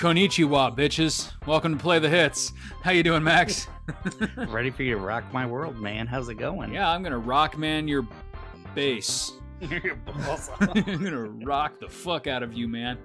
Konichiwa, bitches. Welcome to Play the Hits. How you doing, Max? Ready for you to rock my world, man. How's it going? Yeah, I'm gonna rock, man, your bass. Your balls. I'm gonna rock the fuck out of you, man.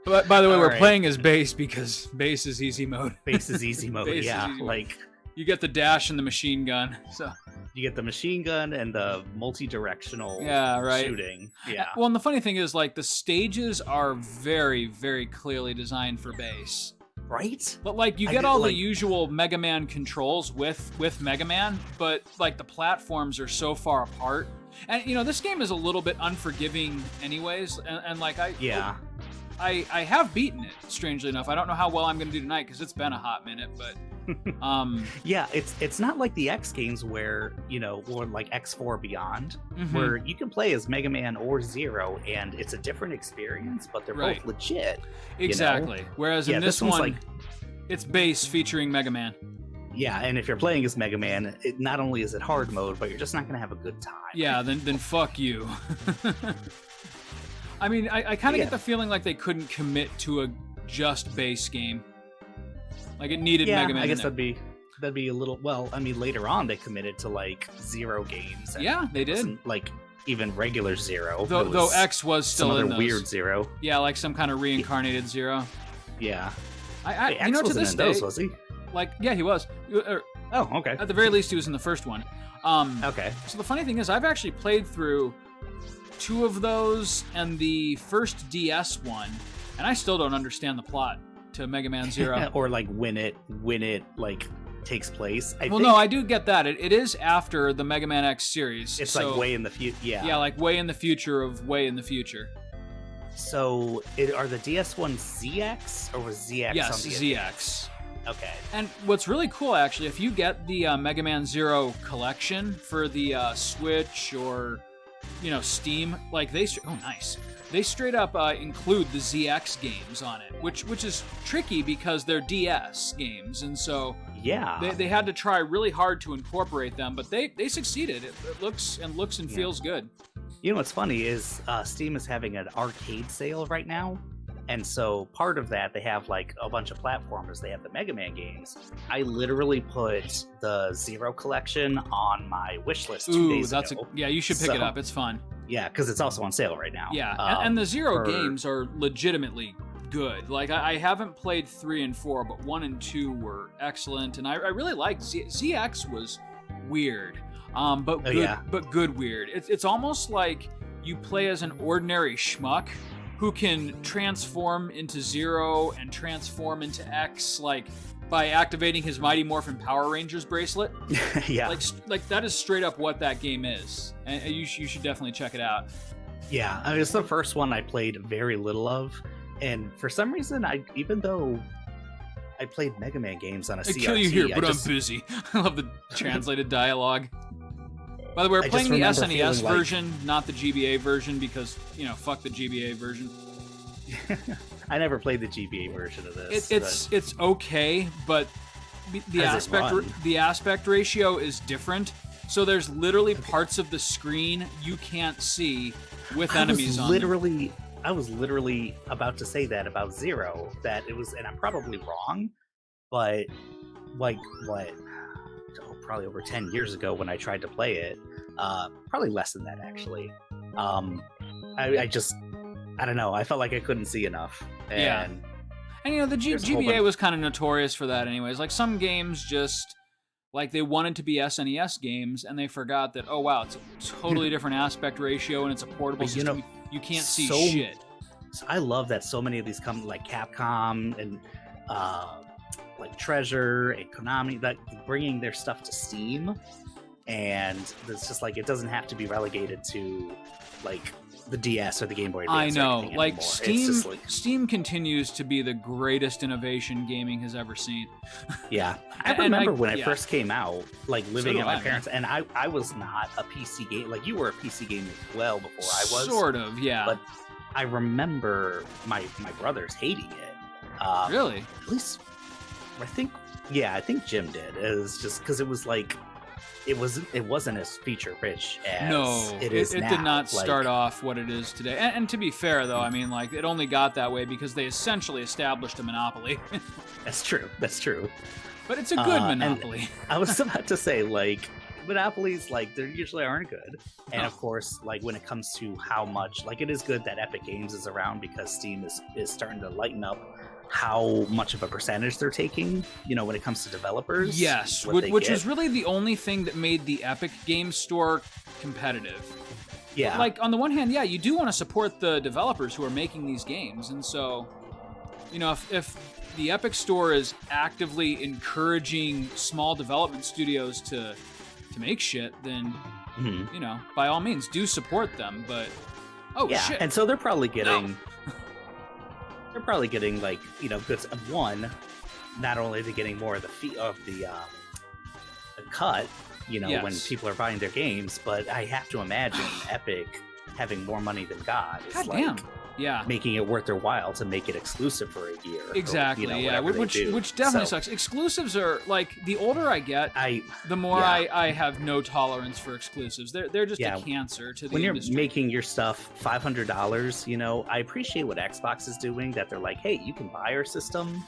But by the way, All we're right. playing as bass because bass is easy mode. Bass is easy mode, Bass is yeah. easy mode. Like, You get the dash and the machine gun. So you get the machine gun and the multi-directional yeah, right. shooting. Yeah. Well, and the funny thing is, like, the stages are very, very clearly designed for bass. Right? But like, you I get did, all like- the usual Mega Man controls with Mega Man, but like the platforms are so far apart. And you know, this game is a little bit unforgiving, anyways. And like, Yeah. I have beaten it. Strangely enough, I don't know how well I'm gonna do tonight because it's been a hot minute. But Yeah, it's not like the X games where, you know, or like X4 Beyond, mhm. where you can play as Mega Man or Zero, and it's a different experience, but they're Right. both legit. Exactly. Whereas Yeah, in this one's one, like, it's bass featuring Mega Man. yeah, and if you're playing as Mega Man, it not only is it hard mode, but you're just not gonna have a good time. Yeah, then fuck you. I mean, I kind of Yeah. get the feeling like they couldn't commit to a just bass game. Like it needed Yeah, Mega Man. I guess in there. that'd be a little. Well, I mean, later on they committed to like Zero games. And Yeah, they it did. wasn't, like even regular Zero. Though It was X was still some in other those. weird Zero. Yeah, like some kind of reincarnated Zero. Yeah, I Wait, you know, X to wasn't this in day, those, was he? like, yeah, he was. Oh, okay. At the very least, he was in the first one. Okay. So the funny thing is, I've actually played through 2 of those and the first DS one, and I still don't understand the plot to Mega Man Zero. Or like when it like takes place. I Well, think no, I do get that. It is after the Mega Man X series. it's so, like way in the future. Yeah. Yeah, like way in the future of way in the future. So are the DS ones ZX or was ZX? Yes, on the ZX. Okay. And what's really cool, actually, if you get the Mega Man Zero collection for the Switch or, you know, Steam, like they straight up include the ZX games on it, which is tricky because they're DS games, and so Yeah. they had to try really hard to incorporate them, but they succeeded. It looks and Yeah. feels good. You know what's funny is Steam is having an arcade sale right now, and so part of that they have like a bunch of platformers. They have the Mega Man games. I literally put the Zero collection on my wish list 2 Ooh, days that's ago. yeah. You should pick it So- up. It's fun. Yeah, because it's also on sale right now. Yeah, and the Zero for- games are legitimately good. Like I haven't played 3 and 4, but 1 and 2 were excellent, and I really liked ZX was weird, but good, yeah. but good weird. It's almost like you play as an ordinary schmuck who can transform into Zero and transform into X, like by activating his Mighty Morphin Power Rangers bracelet. Yeah. Like that is straight up what that game is, and you should definitely check it out. Yeah, I mean, it's the first one I played very little of, and for some reason, even though I played Mega Man games on a I CRT, kill you here, but I just, I'm busy. I love the translated dialogue. By the way, we're I playing just the remember SNES feeling like- version, not the GBA version, because, you know, fuck the GBA version. I never played the GBA version of this. It's okay, but the How's it run? aspect ratio is different. So there's literally parts of the screen you can't see with enemies on them. I was literally about to say that about Zero, that it was, and I'm probably wrong, but like what? Oh, probably over 10 years ago when I tried to play it, probably less than that actually. I don't know. I felt like I couldn't see enough. And Yeah. And you know, the There's a whole GBA bunch- was kind of notorious for that anyways. Like some games just, like they wanted to be SNES games and they forgot that, oh wow, it's a totally different aspect ratio and it's a portable But, you system. know, You can't see so- shit. So I love that so many of these come like Capcom and like Treasure and Konami, that bringing their stuff to Steam, and it's just like it doesn't have to be relegated to like the DS or the Game Boy I Advance. or know, anything like anymore. It's Steam. just like, Steam continues to be the greatest innovation gaming has ever seen. yeah, I And remember when yeah. it first came out, like living do at my I, man. parents, and I was not a PC game. Like you were a PC gamer well before I was. Sort of, yeah. But I remember my brothers hating it. Really? At least I think Jim did. It was just because it was like it wasn't as feature rich as No, it is it now. did not Like, start off what it is today. And to be fair, though, I mean, like, it only got that way because they essentially established a monopoly. That's true. That's true. But it's a good and monopoly. I was about to say, like, monopolies, like, they usually aren't good. And No. of course, like, when it comes to how much, like, it is good that Epic Games is around because Steam is starting to lighten up how much of a percentage they're taking, when it comes to developers. Yes, what they which get. was really the only thing that made the Epic Games Store competitive. Yeah. Like, on the one hand, yeah, you do want to support the developers who are making these games. And so, if the Epic Store is actively encouraging small development studios to make shit, then, Mhm. by all means, do support them. But, yeah. shit. And so they're probably getting... No. They're probably getting, like, goods. One, not only are they getting more of the fee of the cut, when Yes. people are buying their games, but I have to imagine Epic having more money than God is God like damn. Yeah. making it worth their while to make it exclusive for a year. Exactly. Or, yeah. whatever they do. Which definitely So, sucks. Exclusives are like the older I get, the more yeah. I have no tolerance for exclusives. They're just Yeah. a cancer to the when you're industry. making your stuff $500, I appreciate what Xbox is doing, that they're like, hey, you can buy our system,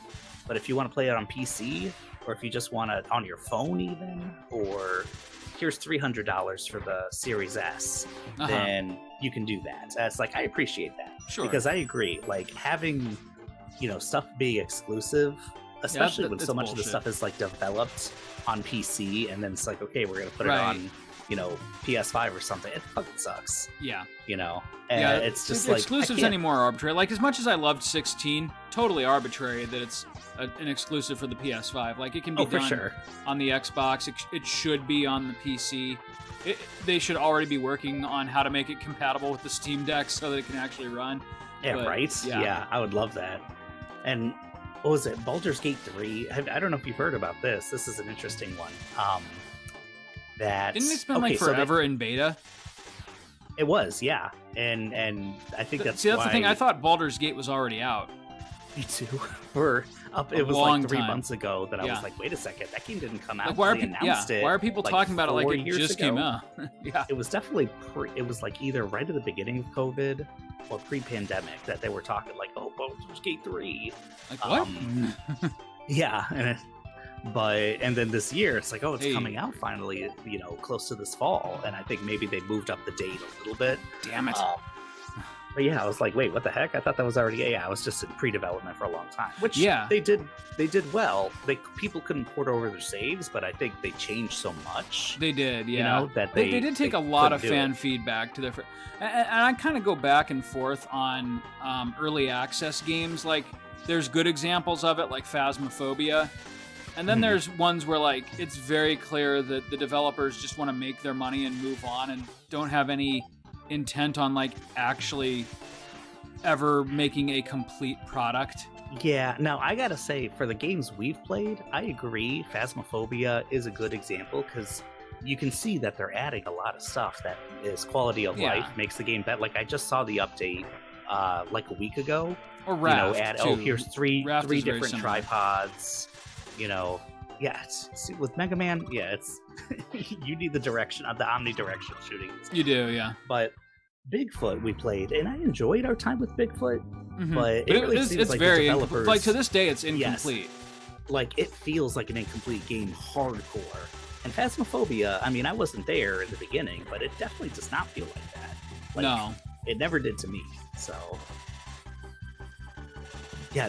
but if you want to play it on PC, or if you just want it on your phone even, or here's $300 for the Series S, then you can do that. It's like, I appreciate that. Sure. Because I agree, like, having, stuff being exclusive, especially when that's so much of the bullshit. stuff is, like, developed on PC, and then it's like, okay, we're going to put Right. it on, PS5 or something. It fucking sucks. Yeah. And it's just like, exclusives anymore are arbitrary. Like, as much as I loved 16, totally arbitrary that it's an exclusive for the PS5. Like, it can be for done sure. on the Xbox. It should be on the PC. They should already be working on how to make it compatible with the Steam Deck so that it can actually run. Yeah, But, right? yeah. Yeah, I would love that. And what was it? Baldur's Gate 3? I don't know if you've heard about this. This is an interesting one. Didn't it spend like forever in beta? It was, yeah. And I think that's the why... thing. I thought Baldur's Gate was already out. Me too. It was long like 3 time. months ago that I Yeah. was like, wait a second, that game didn't come out. Like, why are They people? announced it, Why are people like, talking about it like 4 it years just ago. came out? Yeah. It was definitely it was like either right at the beginning of COVID or pre-pandemic that they were talking like, oh, Baldur's Gate 3. Like what? Yeah, and then this year it's like, oh, it's Hey. coming out finally, close to this fall, and I think maybe they moved up the date a little bit. Damn it. But yeah, I was like, wait, what the heck? I thought that was already I was just in pre-development for a long time. Which Yeah. they did well. People couldn't port over their saves, but I think they changed so much. They did, yeah. That they did take a lot of couldn't do fan it. feedback to their. And I kind of go back and forth on early access games. Like, there's good examples of it, like Phasmophobia. And then there's ones where, like, it's very clear that the developers just want to make their money and move on and don't have any intent on, like, actually ever making a complete product. Yeah, now I gotta say, for the games we've played, I agree. Phasmophobia is a good example because you can see that they're adding a lot of stuff that is quality of Yeah. life, makes the game better. Like, I just saw the update like a week ago. Or Raft, too. Here's three Raft is very different similar. tripods. Yeah, see, with Mega Man, yeah, it's you need the direction of the omnidirectional shooting. You do, yeah. But Bigfoot we played, and I enjoyed our time with Bigfoot. Mhm. But But it really seems it's like very the developers, like, to this day it's incomplete. like, it feels like an incomplete game hardcore. And Phasmophobia, I mean, I wasn't there in the beginning, but it definitely does not feel like that. Like, No. it never did to me. So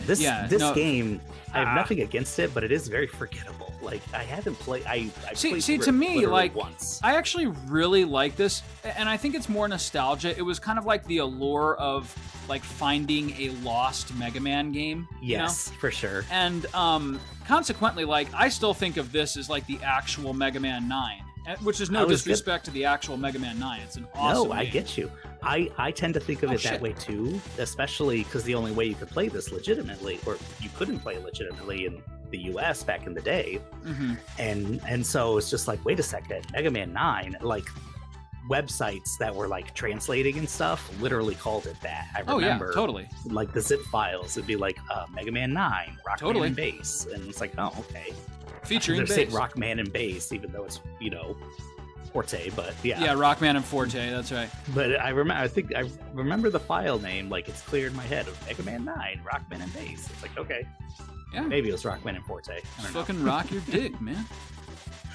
this no. game, I have nothing against it, but it is very forgettable. Like, I haven't played. I See, played to through it me, literally like, once. I actually really like this, and I think it's more nostalgia. It was kind of like the allure of, like, finding a lost Mega Man game. Yes, for sure. And consequently, like, I still think of this as, like, the actual Mega Man 9, which is no disrespect to the actual Mega Man 9. It's an awesome No, I game. get you. I tend to think of it that shit. way too, especially because the only way you could play this legitimately, or you couldn't play legitimately in the US back in the day, Mhm. and so it's just like, wait a second, Mega Man 9, like, websites that were like translating and stuff literally called it that. I remember, yeah, totally. like the zip files, it'd be like Mega Man 9, Rockman Totally. and Bass, and it's like, oh, okay. Featuring They're saying bass. Rockman and Bass, even though it's Forte, but yeah. Yeah, Rockman and Forte. That's right. But I remember the file name, like it's clear in my head of Mega Man 9, Rockman and Bass. It's like, okay, Yeah. maybe it was Rockman and Forte. I don't know. Fucking rock your dick, man.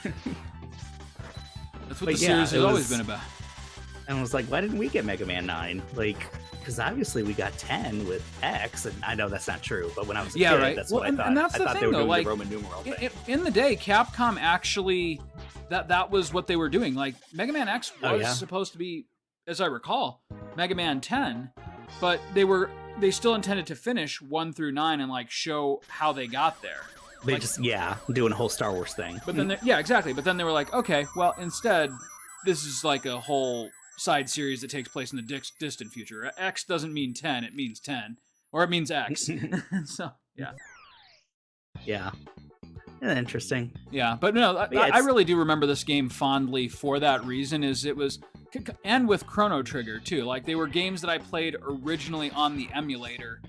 That's what But the yeah, series has it always was- been about. And I was like, why didn't we get Mega Man 9? Like, because obviously we got 10 with X, and I know that's not true, but when I was a Yeah, kid, right. that's Well, what and I thought. that's I the thought thing, they were though, doing like, the Roman numeral thing. In the day, Capcom actually that was what they were doing. Like Mega Man X was supposed to be, as I recall, Mega Man 10, but they still intended to finish 1 through 9 and like show how they got there. They like, just, doing a whole Star Wars thing. But then, exactly. But then they were like, okay, well, instead, this is like a whole side series that takes place in the distant future. X doesn't mean 10; it means 10, or it means X. So yeah. Yeah. Interesting. Yeah, but no, I really do remember this game fondly for that reason. Is it was, and with Chrono Trigger too. Like they were games that I played originally on the emulator,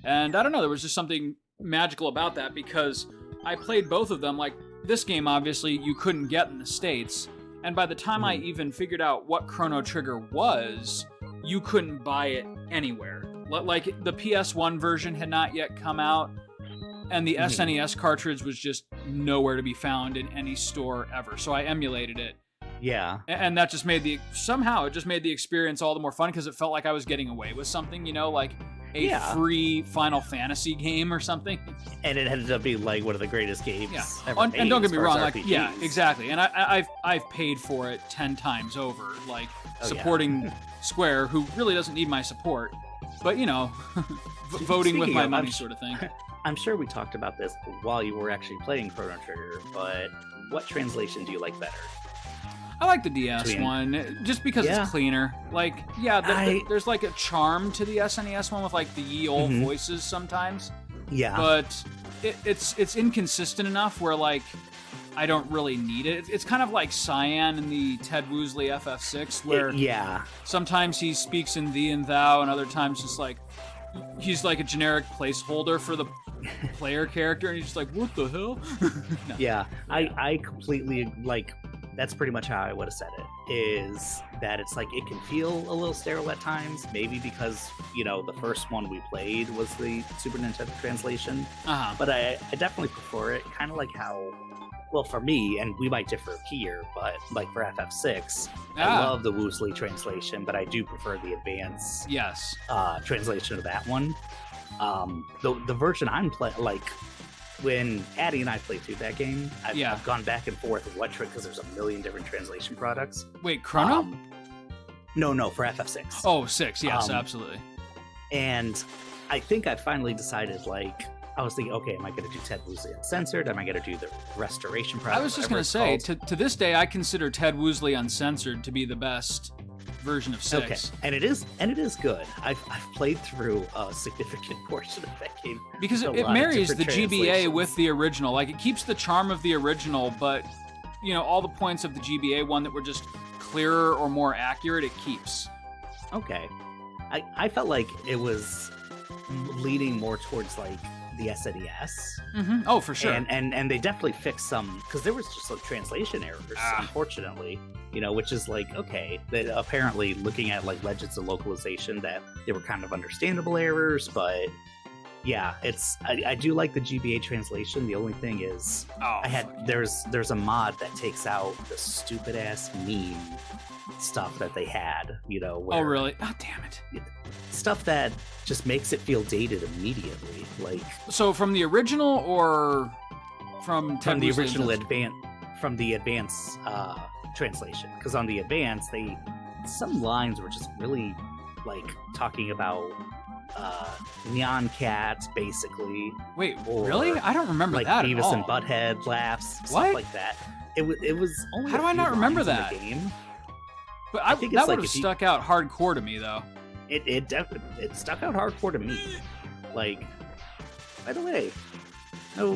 and I don't know, there was just something magical about that because I played both of them. Like this game, obviously, you couldn't get in the States, and by the time I even figured out what Chrono Trigger was, you couldn't buy it anywhere. Like the PS1 version had not yet come out. And the SNES cartridge was just nowhere to be found in any store ever. So I emulated it. Yeah. And that just made the experience all the more fun because it felt like I was getting away with something, like a free Final Fantasy game or something. And it ended up being like one of the greatest games ever made, and don't get me wrong, like RPGs. exactly. And I've paid for it 10 times over, like supporting Square, who really doesn't need my support, but voting with my money sort of thing. I'm sure we talked about this while you were actually playing Chrono Trigger, but what translation do you like better? I like the DS one, just because it's cleaner. Like, there's like a charm to the SNES one with like the ye old voices sometimes. Yeah. But it's inconsistent enough where like I don't really need it. It's kind of like Cyan in the Ted Woosley FF6, where sometimes he speaks in thee and thou, and other times just like he's like a generic placeholder for the player character, and he's just like, what the hell? No. Yeah, I completely, like, that's pretty much how I would have said it, is that it's like, it can feel a little sterile at times, maybe because, the first one we played was the Super Nintendo translation, but I definitely prefer it, kind of like how, well, for me, and we might differ here, but like for FF6, I love the Woosley translation, but I do prefer the advanced translation of that one. The version I'm playing, like when Addie and I played through that game, I've gone back and forth with because there's a million different translation products. Wait, Chrono? No, for FF6. Oh, 6, yes, absolutely. And I think I finally decided, like, I was thinking, okay, am I going to do Ted Woosley Uncensored? Am I going to do the Restoration Project? I was just going to say, to this day, I consider Ted Woosley Uncensored to be the best version of 6. Okay, and it is good. I've played through a significant portion of that game because it marries the GBA with the original. Like it keeps the charm of the original, but all the points of the GBA one that were just clearer or more accurate, it keeps. Okay, I felt like it was leaning more towards like the SNES. Mm-hmm. Oh, for sure. And they definitely fixed some, because there was just like translation errors, unfortunately. Which is like, okay, that apparently looking at like Legends of Localization, that they were kind of understandable errors, but yeah, I do like the GBA translation. The only thing is, there's a mod that takes out the stupid ass meme stuff that they had, where, oh really? Oh, damn it. Stuff that just makes it feel dated immediately. Like, so from the original or from the original from the advanced translation, because on the advance some lines were just really like talking about neon cats basically. Wait, really? I don't remember like that Beavis at all. and Butthead laughs, what? stuff like that. It was only how do I not remember that in the game, but I think that would have stuck out hardcore to me though. It definitely stuck out hardcore to me. Like, by the way,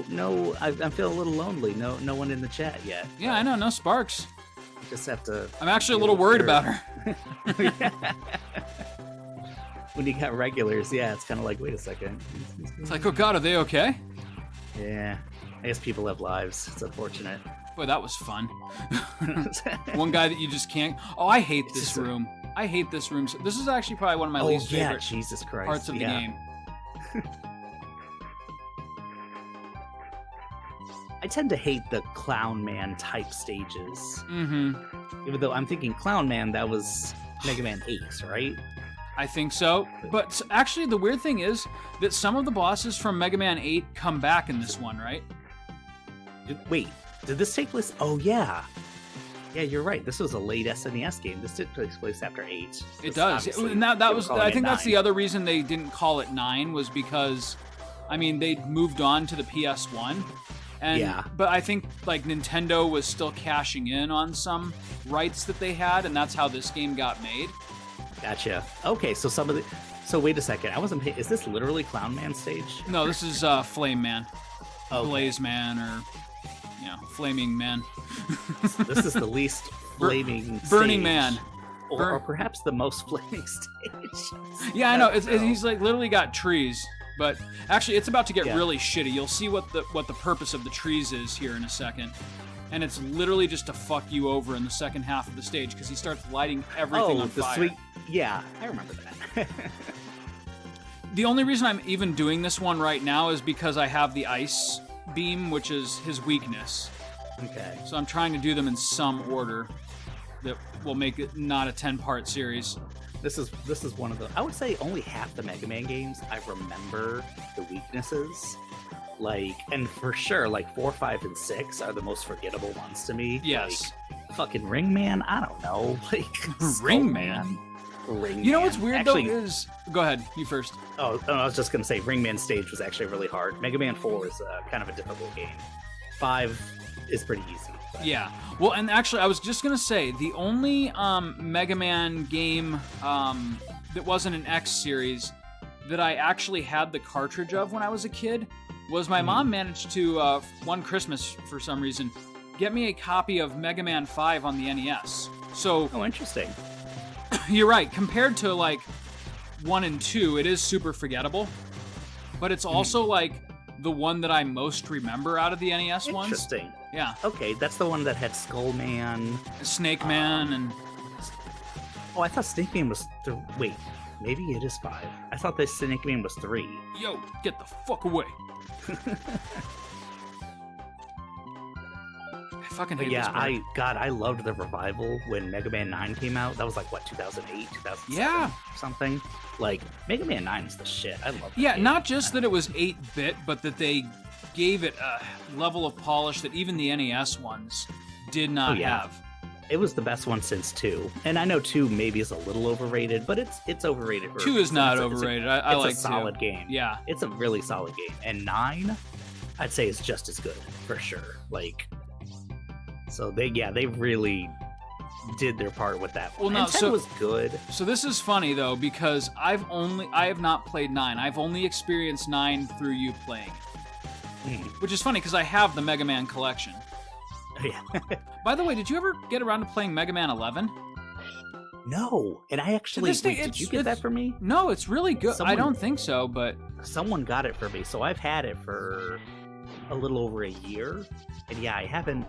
no, I feel a little lonely. No one in the chat yet. Yeah, I know, no Sparks. Just have to. I'm actually a little worried about her. When you got regulars, yeah, it's kind of like, wait a second. It's like, oh god, are they okay? Yeah, I guess people have lives. It's unfortunate. Boy, that was fun. One guy that you just can't. Oh, I hate this room. I hate this room. This is actually probably one of my least favorite Jesus Christ. parts of the game. I tend to hate the Clown Man type stages. Mm-hmm. Even though I'm thinking Clown Man, that was Mega Man 8, right? I think so. But actually, the weird thing is that some of the bosses from Mega Man 8 come back in this one, right? Wait, did this take place? Oh, yeah. Yeah, you're right. This was a late SNES game. This did take place after 8. It does. And that was. I think that's the other reason they didn't call it 9 was because, I mean, they'd moved on to the PS1. And, yeah. But I think like Nintendo was still cashing in on some rights that they had, and that's how this game got made. Gotcha. Okay, so some of the. So wait a second. I wasn't. Is this literally Clown Man stage? No, this is Flame Man, Blaze Man, or Flaming Man. This is the least flaming. Burning stage. Man. Or perhaps the most flaming stage. Yeah, I know. He's like literally got trees. But actually, it's about to get really shitty. You'll see what the purpose of the trees is here in a second. And it's literally just to fuck you over in the second half of the stage because he starts lighting everything on fire. Sweet. Yeah, I remember that. The only reason I'm even doing this one right now is because I have the ice beam, which is his weakness. Okay. So I'm trying to do them in some order that will make it not a 10-part series. This is one of the. I would say only half the Mega Man games I remember the weaknesses. Like, and for sure, like 4, 5, and 6 are the most forgettable ones to me. Yes. Like, fucking Ring Man, I don't know. Like Ring Man. You know what's weird though is. Go ahead, you first. Oh, I was just gonna say Ring Man stage was actually really hard. Mega Man 4 is kind of a difficult game. 5 is pretty easy. But. Yeah. Well, and actually, I was just gonna say the only Mega Man game that wasn't an X series that I actually had the cartridge of when I was a kid was my mom managed to one Christmas for some reason get me a copy of Mega Man 5 on the NES. So. Oh, interesting. You're right. Compared to like 1 and 2, it is super forgettable, but it's also like the one that I most remember out of the NES ones. Interesting. Yeah. Okay, that's the one that had Skull Man, Snake Man, and. Oh, I thought Snake Man was. Wait, maybe it is 5. I thought this Snake Man was 3. Yo, get the fuck away. I fucking hate this part. I loved the revival when Mega Man 9 came out. That was like what, 2008, 2007, yeah, something. Like Mega Man 9 is the shit. I love. Yeah, not just that it was 8-bit, but that they gave it a level of polish that even the NES ones did not have. It was the best one since 2, and I know 2 maybe is a little overrated, but it's overrated. 2 is not overrated. I like 2. It's a solid game. Yeah, it's a really solid game, and 9, I'd say is just as good for sure. Like, so they really did their part with that. Well, no, and 10 was good. So this is funny though because I have not played 9. I've only experienced 9 through you playing, which is funny because I have the Mega Man collection. Yeah. By the way, did you ever get around to playing Mega Man 11? No, and I actually did you get that for me? No, it's really good. I don't think so, but someone got it for me, so I've had it for a little over a year, and yeah, I haven't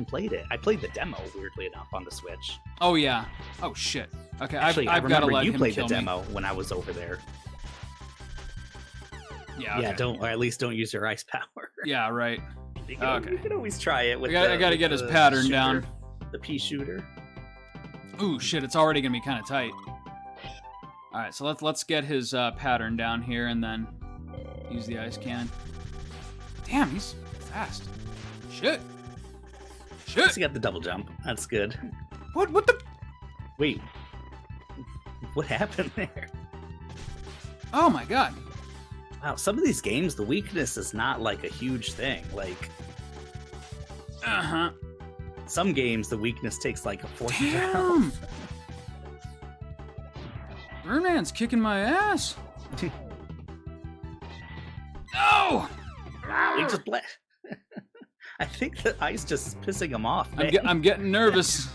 played it. I played the demo, weirdly enough, on the Switch. Oh yeah. Oh shit. Okay, actually, I've got to let him kill me. You played the demo when I was over there. Yeah. Okay. Yeah, or at least don't use your ice power. Yeah, right. You can always try it. I got to get his pattern down. The pea shooter. Ooh, shit! It's already gonna be kind of tight. All right, so let's get his pattern down here and then use the ice cannon. Damn, he's fast. Shit. He got the double jump. That's good. What the? Wait. What happened there? Oh my god. Wow, some of these games, the weakness is not like a huge thing. Like, some games, the weakness takes like a 40 round. Birdman's kicking my ass. No! He just I think the ice just is pissing him off. I'm getting nervous.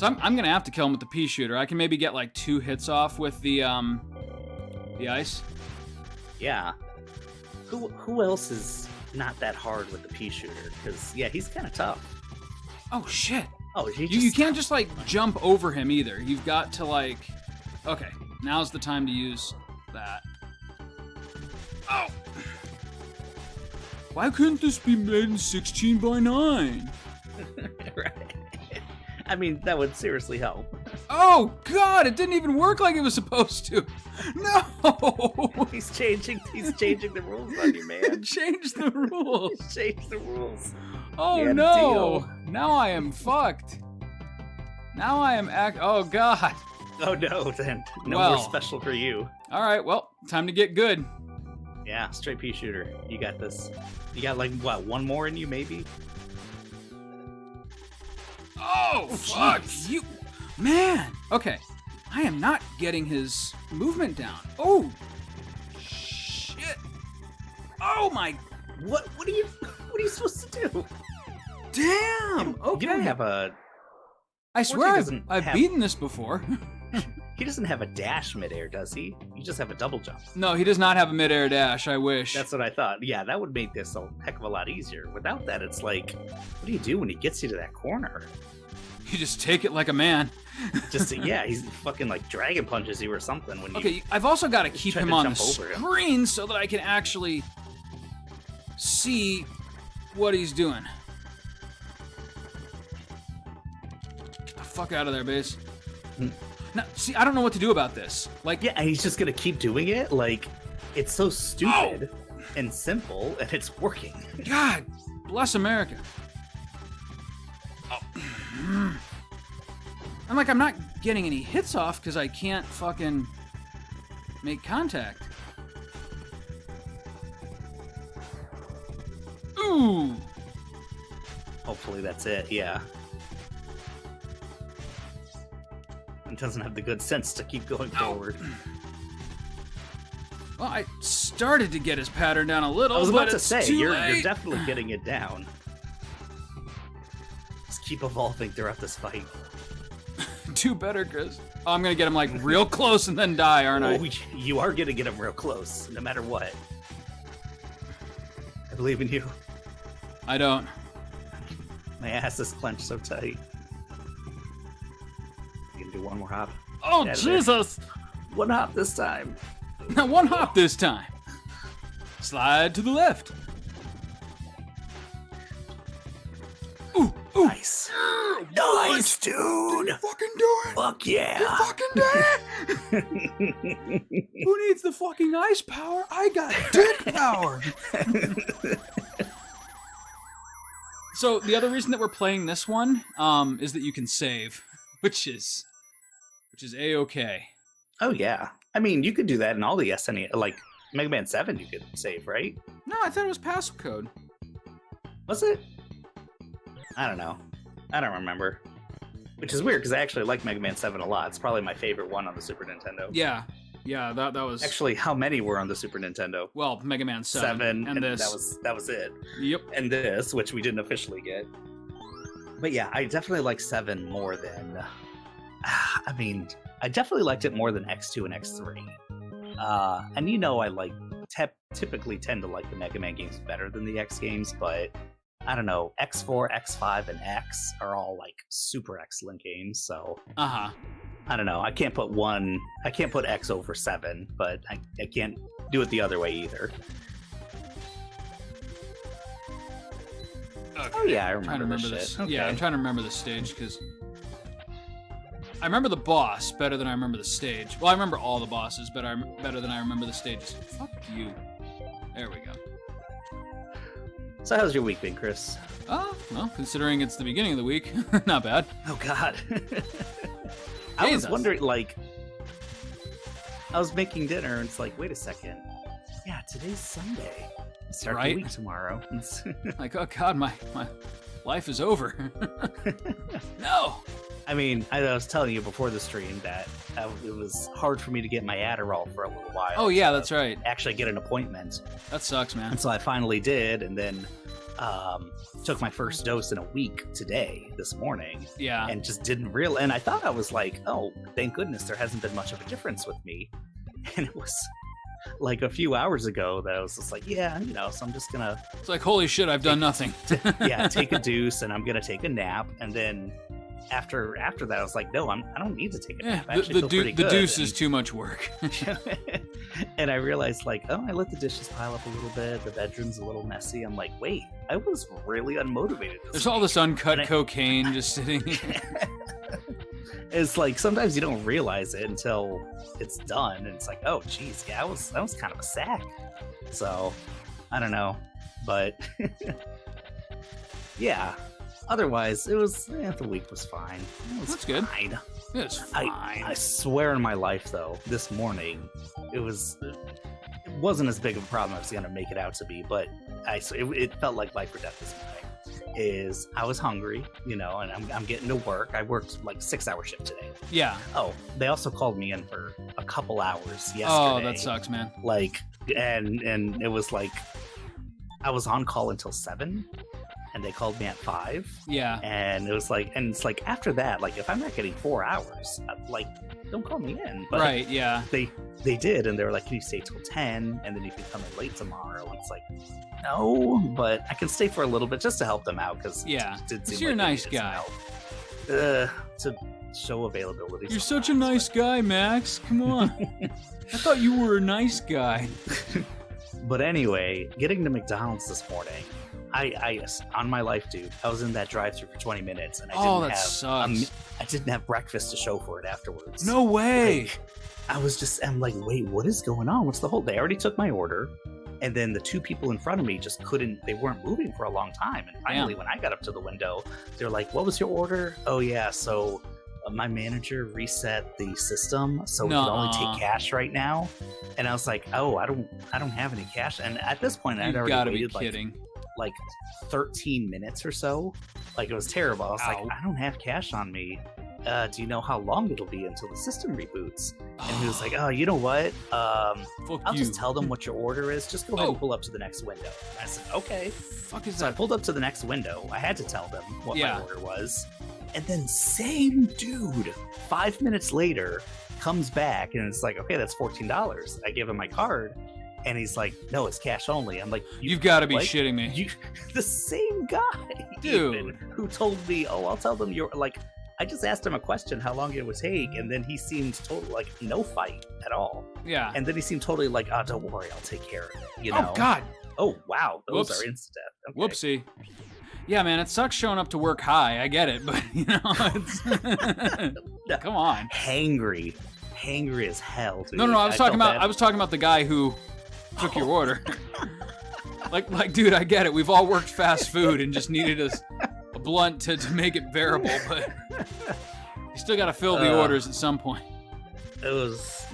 So I'm gonna have to kill him with the pea shooter. I can maybe get like 2 hits off with the ice. Yeah. Who else is not that hard with the pea shooter? Because yeah, he's kind of tough. Oh shit! Oh, you can't just like jump over him either. You've got to like. Okay, now's the time to use that. Oh! Why couldn't this be made in 16:9? Right. I mean, that would seriously help. Oh God! It didn't even work like it was supposed to. No! He's changing the rules on you, man. Change the rules. Change the rules. Oh no! Now I am fucked. Now I am Oh God. Oh no, then no Well. more special for you. All right, well, time to get good. Yeah, straight pea shooter. You got this. You got like what, one more in you, maybe? Oh fuck you, man. Okay, I am not getting his movement down. Oh shit. Oh my. What are you supposed to do? Damn. Okay. You don't have a. I swear doesn't I've have- beaten this before. He doesn't have a dash midair, does he? You just have a double jump. No, he does not have a midair dash. I wish. That's what I thought. Yeah, that would make this a heck of a lot easier. Without that, it's like, what do you do when he gets you to that corner? You just take it like a man. Yeah, he's fucking like dragon punches you or something when you. Okay, I've also got to keep try him to on the jump over him. screen so that I can actually see what he's doing. Get the fuck out of there, base. Now, see, I don't know what to do about this. Like, Yeah, and he's just gonna keep doing it. Like, it's so stupid and simple, and it's working. God bless America. Oh. I'm like, I'm not getting any hits off because I can't fucking make contact. Ooh. Hopefully that's it. Yeah. It doesn't have the good sense to keep going forward. Well, I started to get his pattern down a little, I was but about to it's say, too you're late. definitely getting it down. Just keep evolving throughout this fight. Do better, Chris. Oh, I'm gonna get him like real close and then die, aren't I? Oh, you are gonna get him real close, no matter what. I believe in you. I don't. My ass is clenched so tight. You can do one more hop. Oh, Get out of there. Jesus! One hop this time. Now one hop this time. Slide to the left. Ooh, ooh. Nice. Nice, dude. Fucking do it. Fuck yeah. Fucking do it. Who needs the fucking ice power? I got dick power. So the other reason that we're playing this one is that you can save, which is A-okay. Oh yeah. I mean, you could do that in all the SNES, like Mega Man 7 you could save, right? No, I thought it was passcode. Was it? I don't know. I don't remember. Which is weird because I actually like Mega Man 7 a lot. It's probably my favorite one on the Super Nintendo. Yeah, that was Actually, how many were on the Super Nintendo? well, Mega Man 7 and this. that was it. Yep. And this, which we didn't officially get. But yeah, I definitely like 7 more than. I mean, I definitely liked it more than X2 and X3. And you know, I like typically tend to like the Mega Man games better than the X games, but I don't know. X4, X5, and X are all like super excellent games. So Uh-huh. I don't know. I can't put X over 7, but I can't do it the other way either. Okay. Oh yeah, I I'm trying to remember remember this this. shit. Yeah, I'm trying to remember the stage because I remember the boss better than I remember the stage. Well, I remember all the bosses better than I remember the stages. Fuck you. There we go. So how's your week been, Chris? Oh, well, considering it's the beginning of the week, not bad. Oh God. I was Jesus. wondering, like, I was making dinner, and it's like, wait a second. Yeah, today's Sunday. Start Right? the week tomorrow. Like, oh God, my life is over. No. I mean, I was telling you before the stream that it was hard for me to get my Adderall for a little while. Oh yeah, that's right. Actually get an appointment. That sucks, man. And so I finally did, and then took my first dose in a week today, this morning, Yeah. and just didn't realize. And I thought I was like, oh, thank goodness there hasn't been much of a difference with me. And it was like a few hours ago that I was just like, yeah, so I'm just gonna, It's like, holy shit, I've done nothing. take a deuce, and I'm gonna take a nap. And then after that, I was like, no, I don't need to take a nap. I actually feel pretty good. The deuce is too much work. And I realized, like, oh, I let the dishes pile up a little bit. The bedroom's a little messy. I'm like, wait, I was really unmotivated. There's all this uncut cocaine just sitting. It's like sometimes you don't realize it until it's done, and it's like, oh, geez, yeah, that was kind of a sack. So I don't know, but yeah. Otherwise, it was the week was fine. That's good. Fine. It's fine. I swear in my life, though, this morning it wasn't as big of a problem as I was gonna make it out to be, but it felt like life or death this morning. Is I was hungry, and I'm getting to work. I worked like 6-hour shift today. Yeah. Oh, they also called me in for a couple hours yesterday. Oh, that sucks, man. Like, and it was like I was on call until 7, and they called me at 5. Yeah. And it was like, and it's like after that, like if I'm not getting 4 hours, like don't call me in. But right. Yeah. They did, and they were like, can you stay till 10, and then you can come in late tomorrow? And it's like, no, but I can stay for a little bit just to help them out, because you're a nice guy. To show availability. You're such a nice guy, Max. Come on. I thought you were a nice guy. But anyway, getting to McDonald's this morning, I on my life, dude, I was in that drive-thru for 20 minutes, and I didn't have breakfast to show for it afterwards. No way. Like, I'm like, wait, what is going on? What's the whole? They already took my order, and then the two people in front of me just they weren't moving for a long time. And finally, when I got up to the window, they're like, what was your order? Oh yeah, so my manager reset the system, so we can only take cash right now. And I was like, oh, I don't have any cash. And at this point, I'd already waited like 13 minutes or so. Like, it was terrible. I was like, I don't have cash on me. Do you know how long it'll be until the system reboots? And he was like, oh, you know what? I'll just tell them what your order is. Just go ahead and pull up to the next window. And I said, okay. So I pulled up to the next window. I had to tell them what my order was. And then same dude, 5 minutes later, comes back, and it's like, okay, that's $14. I give him my card, and he's like, no, it's cash only. I'm like, you've got to be shitting me. The same guy, dude, who told me, oh, I'll tell them you're like, I just asked him a question, how long it would take, and then he seemed totally like no fight at all. Yeah. And then he seemed totally like, oh, don't worry, I'll take care of it. Oh God. Oh wow, those are instant death. Okay. Whoopsie. Yeah, man, it sucks showing up to work high. I get it, but it's come on. Hangry as hell. Dude. No, I was talking about the guy who took your order. like, dude, I get it. We've all worked fast food and just needed a blunt to make it bearable, but you still got to fill the orders at some point. It was,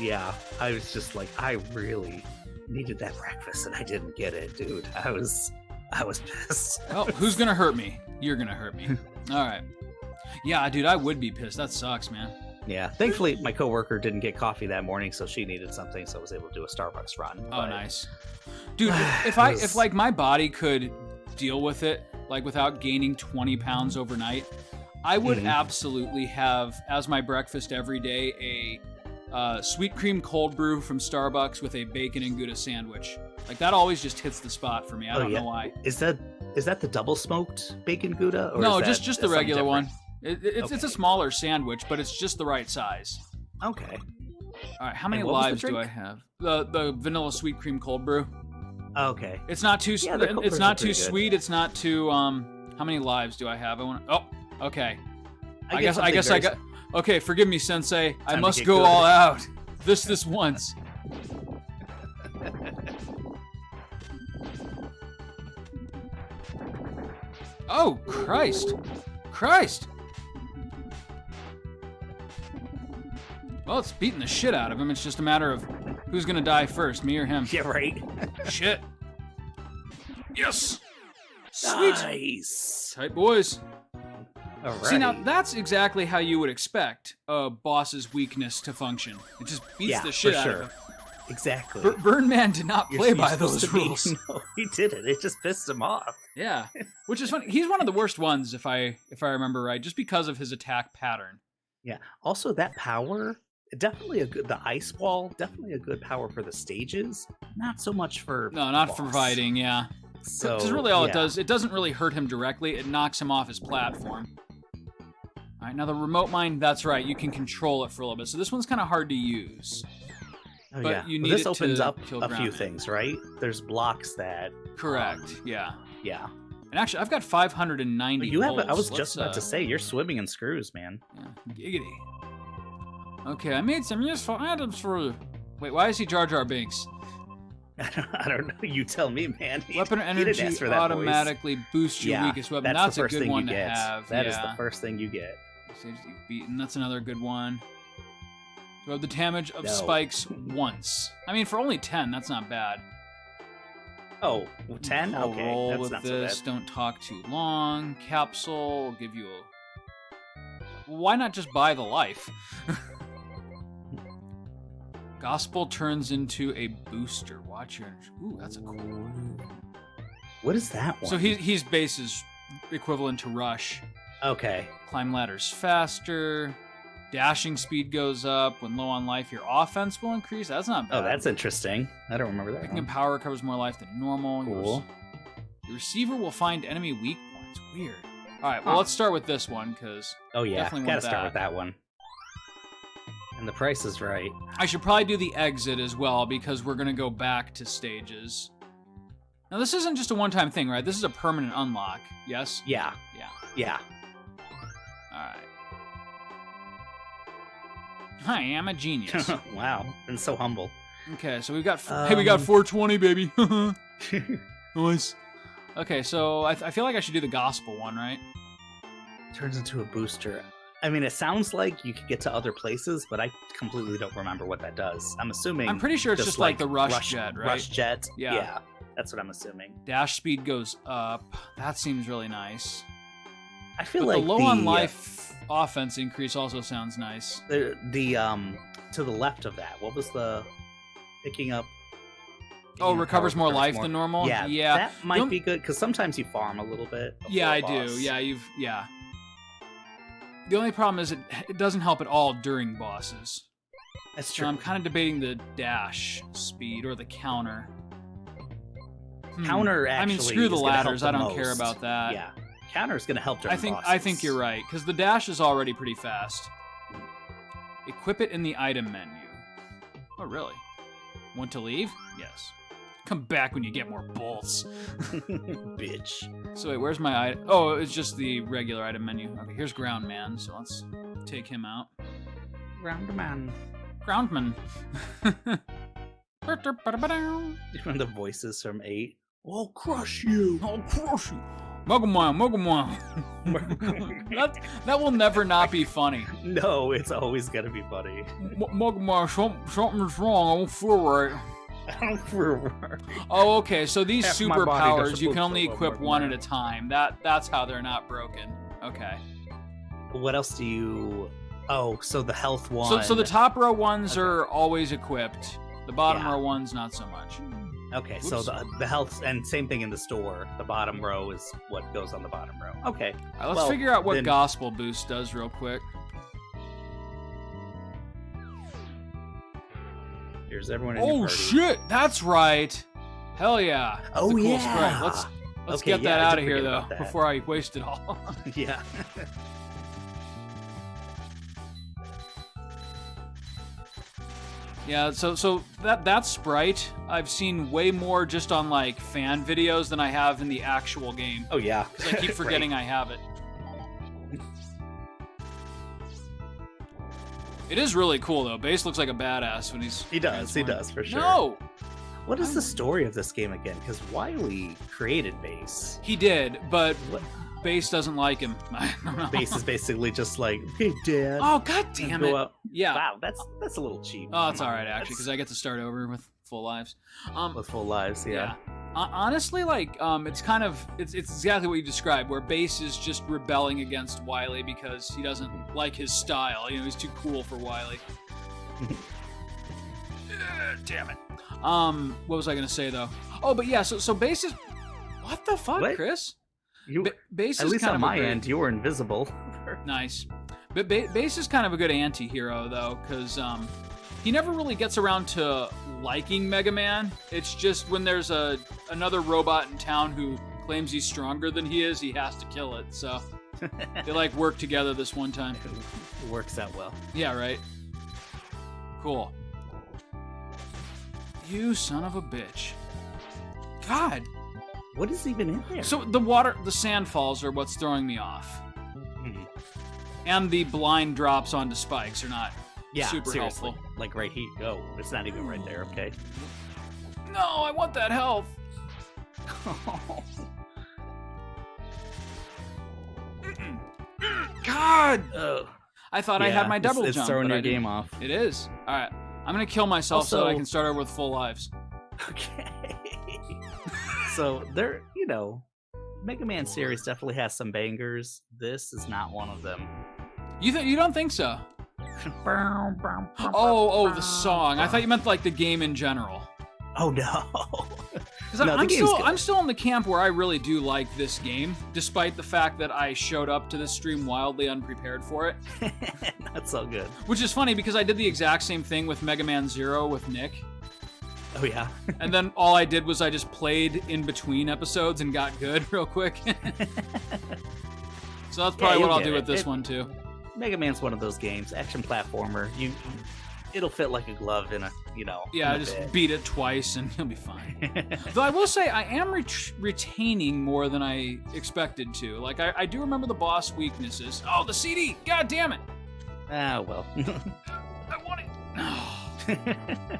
I was just like, I really needed that breakfast and I didn't get it, dude. I was pissed. Well, who's gonna hurt me? You're gonna hurt me. All right. Yeah, dude, I would be pissed. That sucks, man. Yeah. Thankfully, my coworker didn't get coffee that morning, so she needed something, so I was able to do a Starbucks run. Oh, nice. Dude, if like my body could deal with it, like without gaining 20 pounds overnight, I would absolutely have as my breakfast every day a sweet cream cold brew from Starbucks with a bacon and Gouda sandwich. Like, that always just hits the spot for me. I don't know why. Is that the double smoked bacon Gouda? Or no, just the regular one. It's a smaller sandwich, but it's just the right size. Okay. All right, how many lives do I have? The vanilla sweet cream cold brew. Okay. It's not too. It's not too sweet. It's not too. How many lives do I have? Okay. I guess I got. Okay, forgive me, Sensei. I must go all out. This once. Oh, Christ. Well, it's beating the shit out of him. It's just a matter of who's going to die first, me or him. Yeah, right. Shit. Yes. Sweet. Nice. Tight boys. Alrighty. See, now, that's exactly how you would expect a boss's weakness to function. It just beats the shit out of him. Exactly. Birdman did not play by supposed those to be- rules. No, he didn't. It just pissed him off. Yeah, which is funny. He's one of the worst ones, if I remember right, just because of his attack pattern. Yeah. Also, that power, definitely the ice wall, definitely a good power for the stages. Not so much for No, not boss. for fighting. Yeah, So because really all it yeah. does, it doesn't really hurt him directly. It knocks him off his platform. All right, now the remote mine. That's right. You can control it for a little bit. So this one's kind of hard to use. Oh, but yeah. you Well, need this it opens to up kill a few ground. things, right? There's blocks that. Correct. Yeah. Yeah. And actually, I've got 590. You have. I volts. was Let's, just about to say you're swimming in screws, man. Yeah, giggity. Okay, I made some useful items for you. Wait, why is he Jar Jar Binks? I don't know. You tell me, man. Weapon He didn't ask energy for that voice. automatically boosts your Yeah, weakest weapon. that's That's the a first good thing one you to get. have. That is yeah. the first thing you get. Saves you beaten. That's another good one. So the damage of No. spikes once. I mean, for only 10, that's not bad. Oh, 10? I'll Okay, roll that's with not this. so bad. Don't talk too long. Capsule will give you a. Why not just buy the life? Gospel turns into a booster. Watch your energy. Ooh, that's a cool one. What is that one? So he's base is equivalent to rush. Okay. Climb ladders faster. Dashing speed goes up. When low on life, your offense will increase. That's not bad. Oh, that's interesting. I don't remember that Picking one. up power recovers more life than normal. Cool. The receiver will find enemy weak points. Weird. All right, well, Huh. let's start with this one, because Oh, yeah. definitely Gotta want start that. with that one. And the price is right. I should probably do the exit as well, because we're going to go back to stages. Now, this isn't just a one-time thing, right? This is a permanent unlock, yes? Yeah. Yeah. Yeah. All right. Hi, I'm a genius. Wow. And so humble. Okay, so we got... hey, we got 420, baby. Nice. Okay, so I feel like I should do the gospel one, right? Turns into a booster. I mean, it sounds like you could get to other places, but I completely don't remember what that does. I'm assuming. I'm pretty sure it's just like the rush jet, right? Rush jet. Yeah. That's what I'm assuming. Dash speed goes up. That seems really nice. I feel But like the low on life offense increase also sounds nice. The to the left of that. What was the picking up? Oh, you know, recovers power more life than normal? Yeah, Yeah. that might Don't- be good because sometimes you farm a little bit. Yeah, I before a do. boss. Yeah. The only problem is it doesn't help at all during bosses. That's So true. I'm kind of debating the dash speed or the counter. Counter I mean, actually screw the is gonna help ladders. the I don't care most. about that. Yeah, counter is going to help during I bosses. think you're right, because the dash is already pretty fast. Equip it in the item menu. Oh, really? Want to leave? Yes. Come back when you get more bolts. Bitch. So wait, where's my item? Oh, it's just the regular item menu. Okay, here's Ground Man, so let's take him out. Round man. Groundman. One of the voices from 8. I'll crush you. I'll crush you. Muggle. That will never not be funny. No, it's always going to be funny. Muggle, something's wrong. I won't feel right. Oh, okay. So these Half my body superpowers, doesn't you look can only so equip well, one man. at a time. That's how they're not broken. Okay. What else do you... Oh, so the health one. So the top row ones Okay. are always equipped. The bottom Yeah. row ones, not so much. Okay, so Whoops. the health... And same thing in the store. The bottom row is what goes on the bottom row. Okay. All right, let's Well, figure out what then- Gospel Boost does real quick. Here's everyone in your Oh party. shit, that's right. Hell yeah. That's Oh, a cool yeah. sprite. Let's Okay, get yeah, that I out did of here forget though about that. before I waste it all. Yeah. Yeah, so that sprite I've seen way more just on like fan videos than I have in the actual game. Oh, yeah. Because I keep forgetting I have it. It is really cool though. Base looks like a badass when he's He does, transformed. for sure. No! What is the story of this game again? Because Wily created Base. He did, but What? Base doesn't like him. I don't know. Base is basically just like, hey, Dad. Oh god damn go it. up. Yeah. Wow, that's a little cheap. Oh, it's Come on, alright actually, that's- because I get to start over with full lives. with full lives, yeah. Honestly, like, it's kind of it's exactly what you described, where Base is just rebelling against Wily because he doesn't like his style. You know, he's too cool for Wily. damn it. What was I gonna say though? Oh, but yeah. So bass is. What the fuck, What? Chris? Bass At is least kind on of my end, you were invisible. Nice. But Bass is kind of a good anti-hero, though, because he never really gets around to liking Mega Man. It's just when there's another robot in town who claims he's stronger than he is, he has to kill it. So they like work together this one time. It works out well. Yeah, right. Cool. You son of a bitch. God. What is even in there? So the sand falls are what's throwing me off. And the blind drops onto spikes are not super seriously. helpful. Like right here. Oh, it's not even right there. Okay. No, I want that health. God! I thought I had my double it's jump. throwing but your I didn't. game off. It is. All right. I'm going to kill myself so that I Also- can start over with full lives. Okay. So there, Mega Man series definitely has some bangers. This is not one of them. You don't think so? Oh, the song. I thought you meant like the game in general. Oh no. Because No, the game's good. I'm still in the camp where I really do like this game, despite the fact that I showed up to this stream wildly unprepared for it. Not so good. Which is funny because I did the exact same thing with Mega Man Zero with Nick. Oh yeah. And then all I did was I just played in between episodes and got good real quick. So that's probably what I'll do with this one too. Mega Man's one of those games, action platformer. It'll fit like a glove in a, Yeah, in a just bit. beat it twice and you'll be fine. Though I will say I am retaining more than I expected to. Like I do remember the boss weaknesses. Oh, the CD! God damn it! Ah, well. I want it.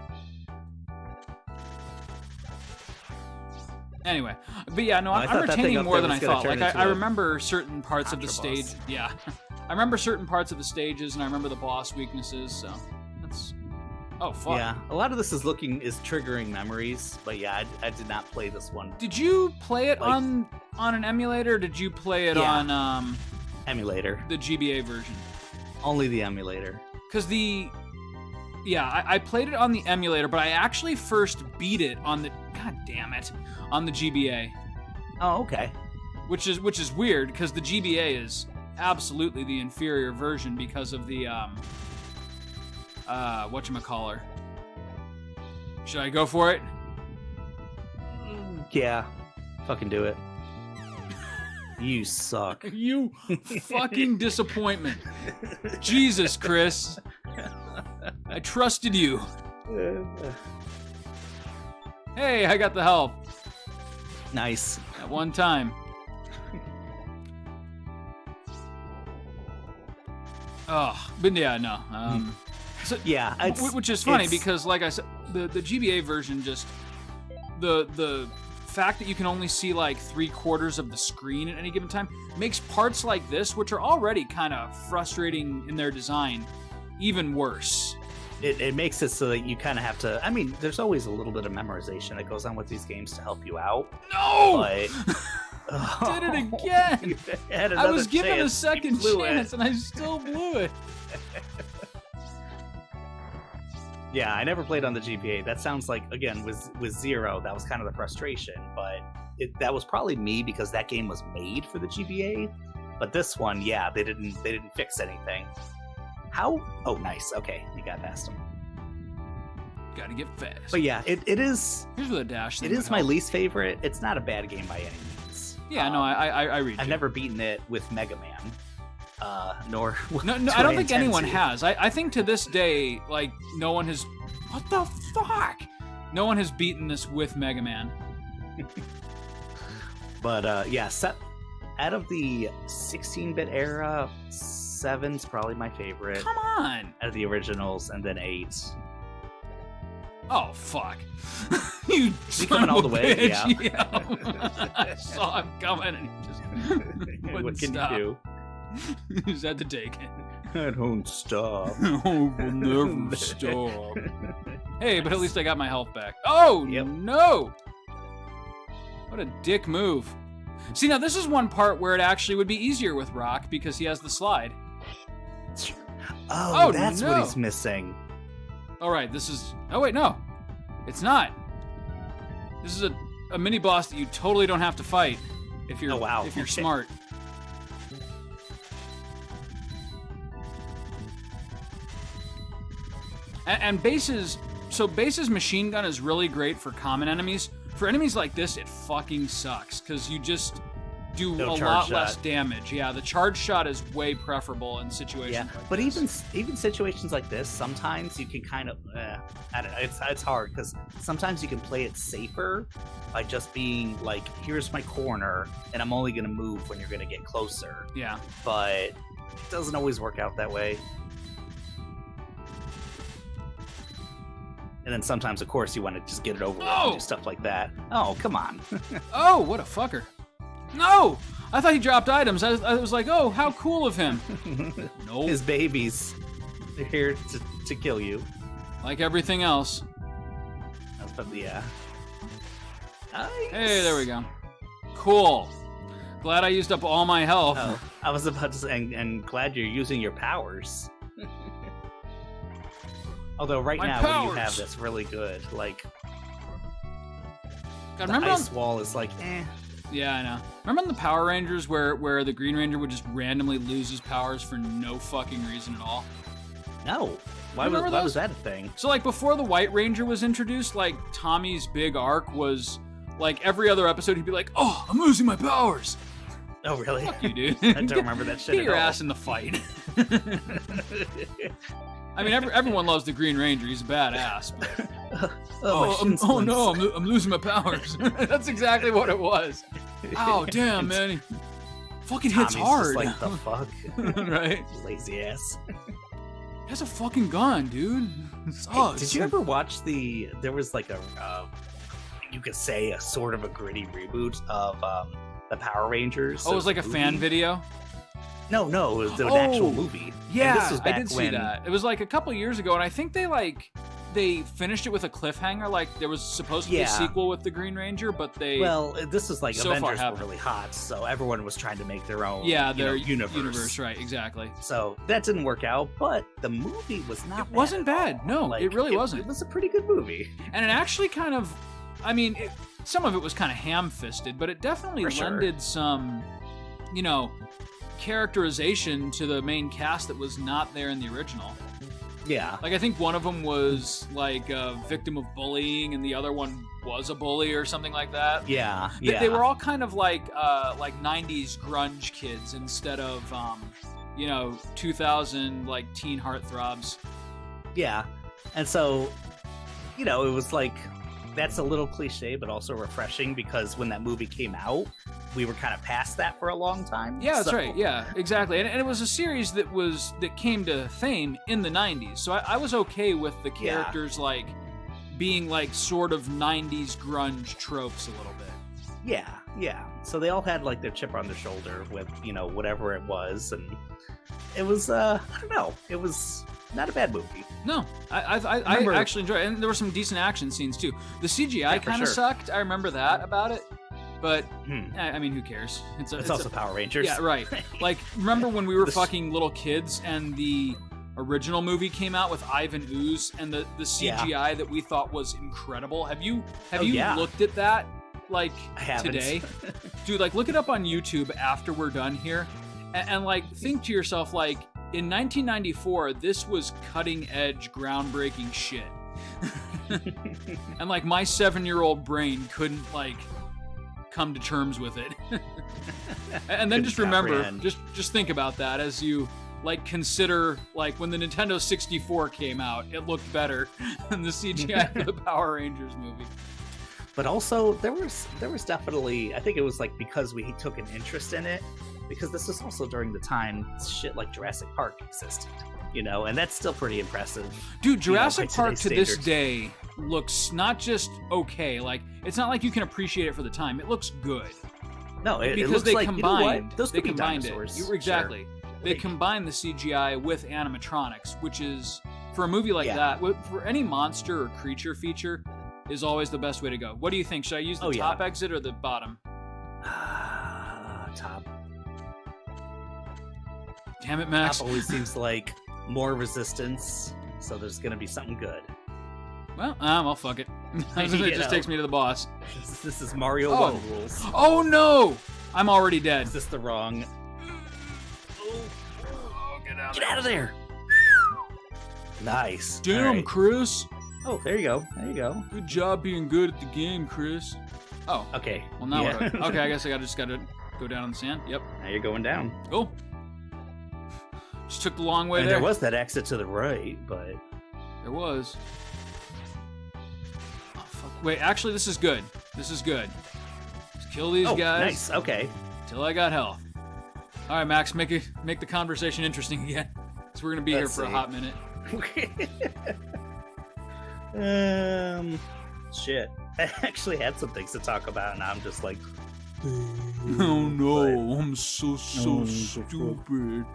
Anyway, but yeah, no, I I'm thought that thing retaining up more there than I was gonna thought. turn Like into I a remember certain parts of the Contra stage. boss. Yeah, I remember certain parts of the stages, and I remember the boss weaknesses. So that's. Oh fuck. Yeah, a lot of this is triggering memories, but yeah, I did not play this one. Did you play it Like- on an emulator? Or did you play it Yeah. on Emulator. the GBA version? Only the emulator. Because I played it on the emulator, but I actually first beat it on the on the GBA, Oh, okay. which is weird because the GBA is absolutely the inferior version because of the whatchamacallit. Should I go for it? Yeah. Fucking do it. You suck. You fucking disappointment. Jesus, Chris. I trusted you. Hey, I got the help Nice. at one time. Oh, but yeah, no. So, Yeah, which is funny it's- because, like I said, the GBA version just the fact that you can only see like 3/4 of the screen at any given time makes parts like this, which are already kind of frustrating in their design, even worse. it makes it so that you kind of have to. I mean, there's always a little bit of memorization that goes on with these games to help you out. No, But did it again. You had I was another given a chance. second You blew it. chance and I still blew it. Yeah, I never played on the GBA. That sounds like, again, with Zero, that was kind of the frustration, but that was probably me because that game was made for the GBA. But this one, yeah, they didn't fix anything. How? Oh, nice. Okay, you got past him. Gotta get fast. But yeah, it is. Here's where the dash thing It is would my help. least favorite. It's not a bad game by any means. Yeah, no, I read I've you. never beaten it with Mega Man. Nor No, do I don't think intend anyone to. has. I think to this day, like, no one has. What the fuck? No one has beaten this with Mega Man. But yeah, out of the 16-bit era, 7's probably my favorite. Come on. Out of the originals, and then 8. Oh fuck. You son coming of all a the way? bitch. Yeah. I saw him coming and he just wouldn't What can stop. you He just had to take it. do? I don't stop. Oh, we'll never stop. Hey, but at least I got my health back. Oh, Yep. no! What a dick move. See, now this is one part where it actually would be easier with Rock because he has the slide. Oh, Oh, that's no. what he's missing. All right, this is... Oh, wait, no. It's not. This is a mini boss that you totally don't have to fight if you're if you're smart. And Base's machine gun is really great for common enemies. For enemies like this, it fucking sucks because you just do a lot less damage. Yeah, the charge shot is way preferable in situations like but this. even situations like this, sometimes you can kind of, I don't know, it's hard because sometimes you can play it safer by just being like, here's my corner, and I'm only going to move when you're going to get closer. Yeah. But it doesn't always work out that way. And then sometimes, of course, you want to just get it over with and do stuff like that. Oh, come on. Oh, what a fucker. No! I thought he dropped items. I was like, oh, how cool of him. No. His babies. They're here to kill you. Like everything else. That's probably, yeah. Nice. Hey, there we go. Cool. Glad I used up all my health. Oh, I was about to say, and glad you're using your powers. Although right now, what do you have that's really good? Like, God, the ice wall is like, eh. Yeah, I know. Remember in the Power Rangers where the Green Ranger would just randomly lose his powers for no fucking reason at all? No. Why was that a thing? So, like, before the White Ranger was introduced, like, Tommy's big arc was, like, every other episode he'd be like, oh, I'm losing my powers. Oh, really? Fuck you, dude. I don't remember that shit Get at your all. ass in the fight. I mean, everyone loves the Green Ranger. He's a badass. But... I'm losing my powers. That's exactly what it was. Oh, damn, man. He fucking hits hard. Just like, the fuck? Right? Lazy ass. He has a fucking gun, dude. Hey, did you ever watch there was like you could say a sort of a gritty reboot of the Power Rangers? Oh, it was like a fan video? No, it was an actual movie. Yeah, and this was back I did see that. It was like a couple years ago, and I think they finished it with a cliffhanger. Like there was supposed to be a sequel with the Green Ranger, but well, this was like so Avengers were really hot, so everyone was trying to make their own their universe. Right? Exactly. So that didn't work out, but the movie was not. It wasn't bad. No, like, it really wasn't. It was a pretty good movie, and it actually kind of, I mean, some of it was kind of ham-fisted, but it definitely lended some, characterization to the main cast that was not there in the original. Yeah. Like, I think one of them was, like, a victim of bullying, and the other one was a bully or something like that. Yeah, They were all kind of like 90s grunge kids instead of, 2000, like, teen heartthrobs. Yeah. And so, it was like, that's a little cliche, but also refreshing, because when that movie came out, we were kind of past that for a long time. Yeah, that's right. Yeah, exactly. And it was a series that came to fame in the 90s. So I was okay with the characters like being like sort of 90s grunge tropes a little bit. Yeah. So they all had like their chip on their shoulder with, whatever it was, and it was I don't know. It was not a bad movie. No, I actually enjoyed it. And there were some decent action scenes too. The CGI kind of sucked. I remember that about it. But, I mean, who cares? It's also Power Rangers. Yeah, right. Like, remember when we were fucking little kids and the original movie came out with Ivan Ooze and the CGI that we thought was incredible? Have you looked at that, like, today? Dude, like, look it up on YouTube after we're done here. And like, think to yourself, like, in 1994, this was cutting-edge, groundbreaking shit. And, like, my 7-year-old brain couldn't, like... come to terms with it. And then just remember, just think about that as you like consider like when the Nintendo 64 came out, it looked better than the CGI for the Power Rangers movie. But also there was definitely, I think it was like because we took an interest in it, because this was also during the time shit like Jurassic Park existed, and that's still pretty impressive. Dude, Jurassic Park to this day looks not just okay, like it's not like you can appreciate it for the time. It looks good. No, it because looks they like, combined those they could be combined dinosaurs. it. Exactly. Sure. They combined the CGI with animatronics, which is for a movie like that, for any monster or creature feature, is always the best way to go. What do you think? Should I use the top exit or the bottom? Top. Damn it, Max. Top always seems like more resistance, so there's gonna be something good. Well, fuck it. It just takes me to the boss. This is Mario 1 rules. Oh no! I'm already dead. Is this the wrong? Oh, Get out of there! Nice. Damn, All right. Chris. Oh, there you go. There you go. Good job being good at the game, Chris. Oh. Okay. Well, now what? Okay, I guess I just gotta go down in the sand. Yep. Now you're going down. Cool. Just took the long way And there. there was that exit to the right, but There was. Oh, fuck. Wait, actually, this is good. This is good. Just kill these guys. Nice. Okay. Till I got health. All right, Max, make the conversation interesting again. So we're gonna be here for a hot minute. Shit. I actually had some things to talk about, and I'm just like, Oh no, I'm so stupid.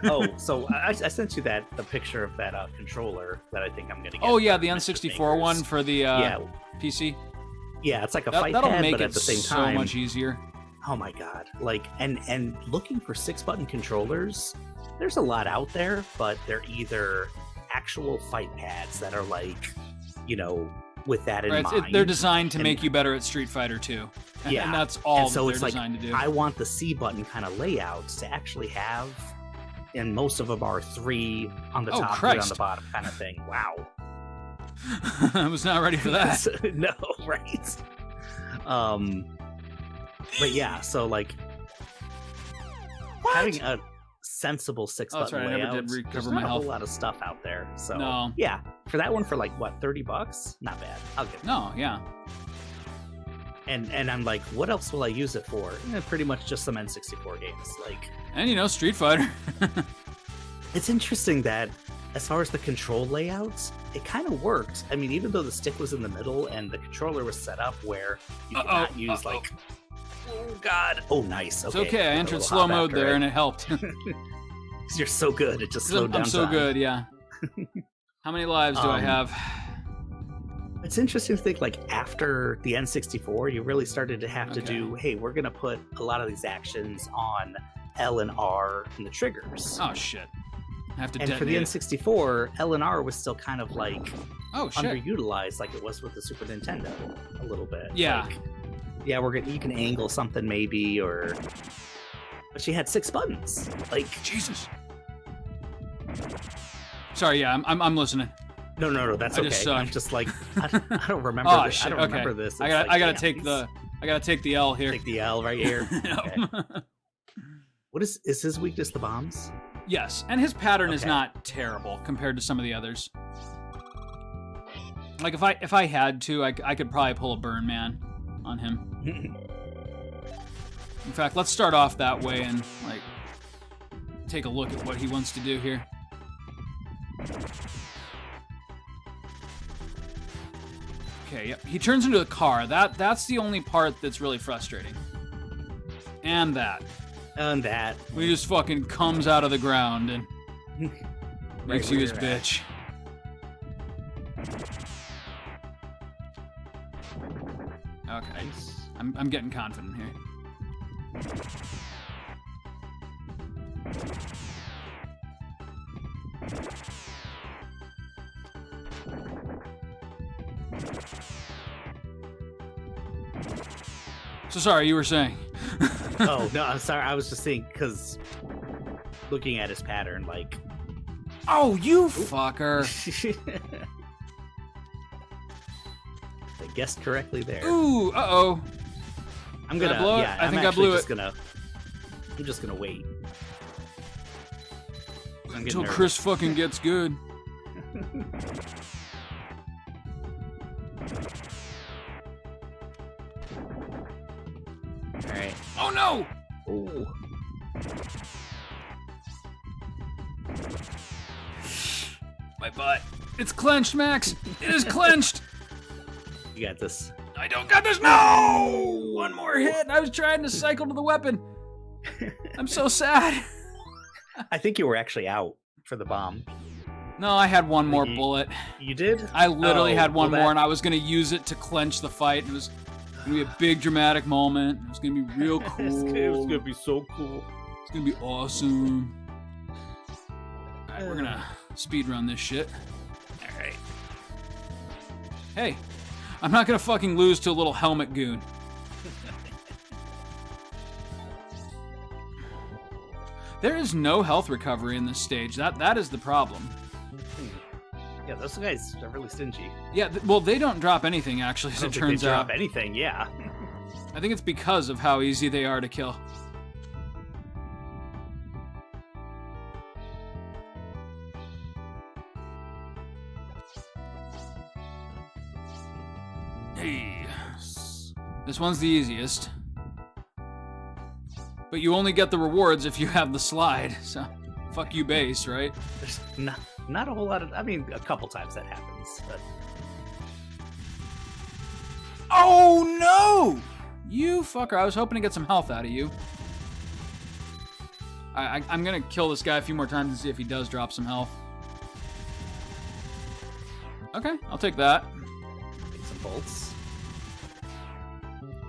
Oh, so I sent you the picture of that controller that I think I'm gonna get. Oh yeah, the for N64 Makers. one for the PC. Yeah, it's like a fight that'll pad, make but it at the same time, so much easier. oh my god! Like, and looking for 6-button controllers, there's a lot out there, but they're either actual fight pads that are like, with that in mind. They're designed to make you better at Street Fighter 2. Yeah, And that's all so that it's they're like, designed to do. I want the C button kind of layouts to actually have, and most of them are 3 on the top, 3 on the bottom kind of thing. Wow. I was not ready for that. No, right? But yeah, so like having a sensible 6-button right, I never layout, did recover there's my not a health. whole lot of stuff out there. So No. yeah, for that one for like what, $30? Not bad. I'll get it. No, yeah. And I'm like, what else will I use it for? Pretty much just some N64 games. Like, And Street Fighter. it's interesting that as far as the control layouts, it kind of worked. I mean, even though the stick was in the middle and the controller was set up where you could not use like, oh god, oh nice. It's okay. I entered slow mode there, and it helped. You're so good. It just slowed down. I'm so time. good. Yeah. How many lives do I have? It's interesting to think, like, after the N64, you really started to have to do, hey, we're going to put a lot of these actions on L and R and the triggers. Oh, shit. I have to And for the N64, L and R was still kind of, like, underutilized, like it was with the Super Nintendo a little bit. Yeah. Like, yeah, you can angle something maybe, or... But she had 6 buttons. Like... Jesus. Sorry, yeah, I'm listening. No, that's okay. I'm just like, I don't remember this. Shit, I don't remember this. I gotta take the L here. Take the L right here. Okay. What is his weakness? The bombs? Yes, and his pattern is not terrible compared to some of the others. Like if I had to, I could probably pull a Burn Man on him. In fact, let's start off that way and like take a look at what he wants to do here. Okay, yep. He turns into a car. That's the only part that's really frustrating. And that. He just fucking comes out of the ground and makes you his bitch. Okay. I'm getting confident here. So sorry, you were saying. Oh, no, I'm sorry. I was just saying, because looking at his pattern, like... Oh, you fucker. I guessed correctly there. Ooh, uh-oh. I'm gonna blow it? I think I blew it. I'm just gonna wait. Until Chris fucking gets good. Alright. Oh no! Ooh. My butt. It's clenched, Max. It is clenched. You got this. I don't got this. No! One more hit. I was trying to cycle to the weapon. I'm so sad. I think you were actually out for the bomb. No, I had one more bullet. You did? I literally had one more, and I was going to use it to clench the fight. It was going to be a big dramatic moment. It was going to be real cool. It was going to be so cool. It's going to be awesome. All right, we're going to speedrun this shit. All right. Hey, I'm not gonna fucking lose to a little helmet goon. There is no health recovery in this stage. That is the problem. Yeah, those guys are really stingy. Yeah, well, they don't drop anything, actually, as it turns out. Drop anything, yeah. I think it's because of how easy they are to kill. Hey. This one's the easiest. But you only get the rewards if you have the slide, so fuck you base, right? There's not a whole lot of... I mean, a couple times that happens, but... Oh, no! You fucker, I was hoping to get some health out of you. I'm gonna kill this guy a few more times and see if he does drop some health. Okay, I'll take that. Get some bolts.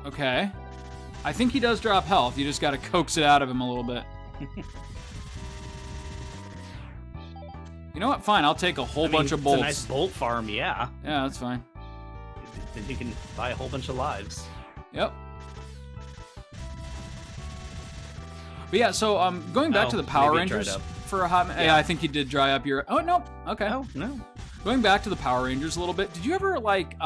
Okay. I think he does drop health. You just gotta coax it out of him a little bit. You know what? Fine, I'll take a whole bunch of bolts. It's a nice bolt farm, yeah. Yeah, that's fine. Then you can buy a whole bunch of lives. Yep. But yeah, so going back to the Power Rangers for a hot minute. Yeah, I think he did dry up your... Oh, no. Okay. Oh, no. Going back to the Power Rangers a little bit, did you ever, like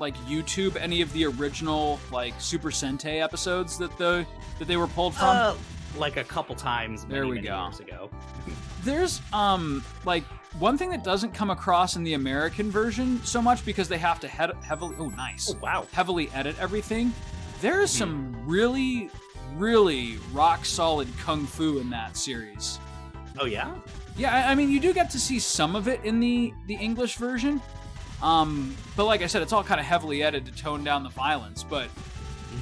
YouTube any of the original, like, Super Sentai episodes that they were pulled from? Like a couple times many years ago. There's, like, one thing that doesn't come across in the American version so much because they have to heavily... Oh, nice. Oh, wow. Heavily edit everything. There is some really, really rock-solid kung fu in that series. Oh, yeah? Yeah, I mean, you do get to see some of it in the English version. But like I said, it's all kind of heavily edited to tone down the violence. But,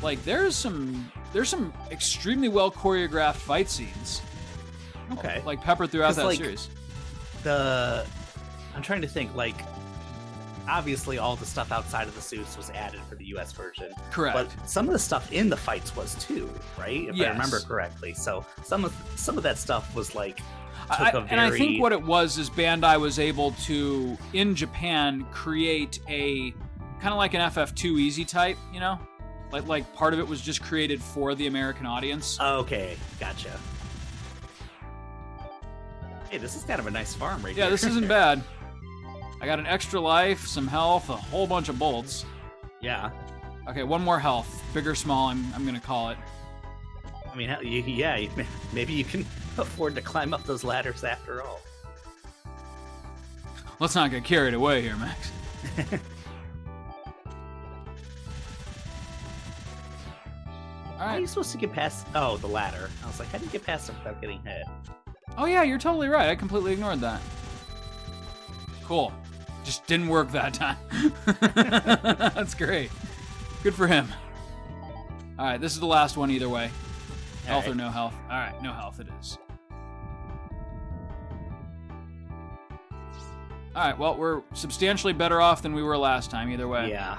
like, there's some extremely well choreographed fight scenes. Okay. Like, peppered throughout that series. I'm trying to think, like, obviously all the stuff outside of the suits was added for the US version. Correct. But some of the stuff in the fights was too, right? If I remember correctly. So some of that stuff was like... And I think what it was is Bandai was able to, in Japan, create a kind of like an FF2 easy type, you know? Like part of it was just created for the American audience. Okay, gotcha. Hey, this is kind of a nice farm right here. Yeah, this isn't bad. I got an extra life, some health, a whole bunch of bolts. Yeah. Okay, one more health. Big or small, I'm going to call it. I mean, yeah, maybe you can afford to climb up those ladders after all. Let's not get carried away here, Max. All right. How are you supposed to get past... Oh, the ladder. I was like, how do you get past it without getting hit? Oh, yeah, you're totally right. I completely ignored that. Cool. Just didn't work that time. That's great. Good for him. All right, this is the last one either way. Health or no health? All right, no health it is. All right, well, we're substantially better off than we were last time either way. Yeah.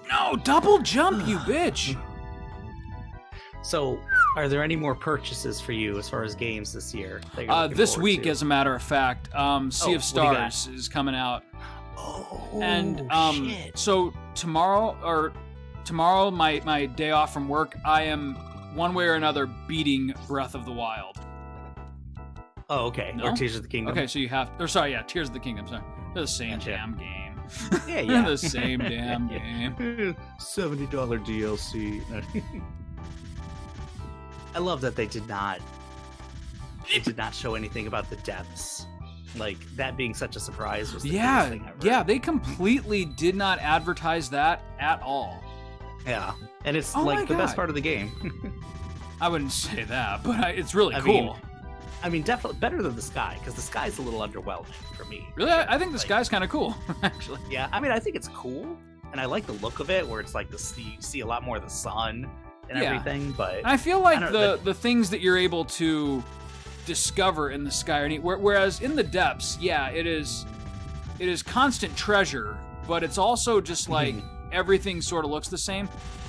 No, double jump, you bitch! So, are there any more purchases for you as far as games this year? This week, as a matter of fact, Sea of Stars is coming out. Oh, and shit. So tomorrow, my day off from work, I am one way or another beating Breath of the Wild. Oh, okay. No? Or Tears of the Kingdom. Okay, so you have... Or sorry, yeah, Tears of the Kingdom, sorry. They're the same damn game. Yeah. They're the same damn game. $70 DLC. I love that they did not show anything about the depths. Like, that being such a surprise was the coolest thing ever. Yeah, they completely did not advertise that at all. Yeah, and it's like the best part of the game. I wouldn't say that, but it's really cool. I mean, definitely better than the sky, because the sky's a little underwhelming for me. Really? I think the sky's kind of cool, actually. Yeah, I mean, I think it's cool, and I like the look of it, where it's like you see a lot more of the sun and everything, but... And I feel like the things that you're able to discover in the sky are neat, whereas in the depths, yeah, it is constant treasure, but it's also just like everything sort of looks the same.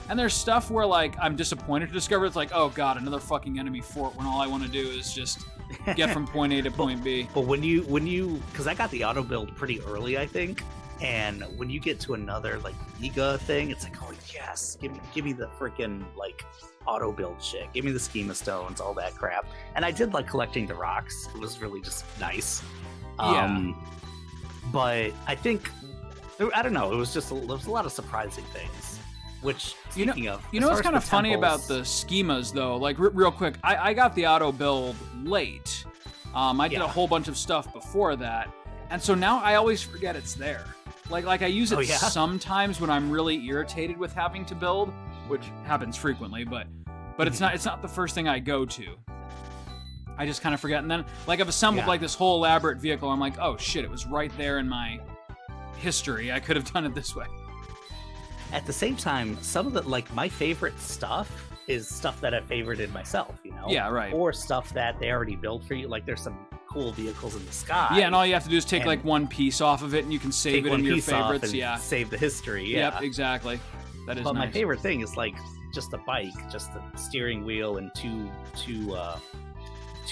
And there's stuff where, like, I'm disappointed to discover it's like, oh god, another fucking enemy fort when all I want to do is just get from point A to point B. But when you, because I got the auto build pretty early, I think, and when you get to another like Liga thing, it's like, oh yes, give me the freaking like auto build shit, give me the schema stones, all that crap. And I did like collecting the rocks; it was really just nice. Yeah. But I think, I don't know, there was a lot of surprising things. Which, speaking of, you know what's kind of funny about the schemas, though? Like, real quick, I got the auto build late. I did a whole bunch of stuff before that, and so now I always forget it's there. Like I use it sometimes when I'm really irritated with having to build, which happens frequently, but it's not the first thing I go to. I just kind of forget, and then like I've assembled like this whole elaborate vehicle. I'm like, oh shit, it was right there in my history. I could have done it this way. At the same time, some of the, like, my favorite stuff is stuff that I favorited myself, you know? Yeah, right. Or stuff that they already built for you. Like, there's some cool vehicles in the sky. Yeah, and all you have to do is take, like, one piece off of it, and you can save it in your favorites. Save the history, yeah. Yep, exactly. That is nice. My favorite thing is, like, just a bike, just the steering wheel and two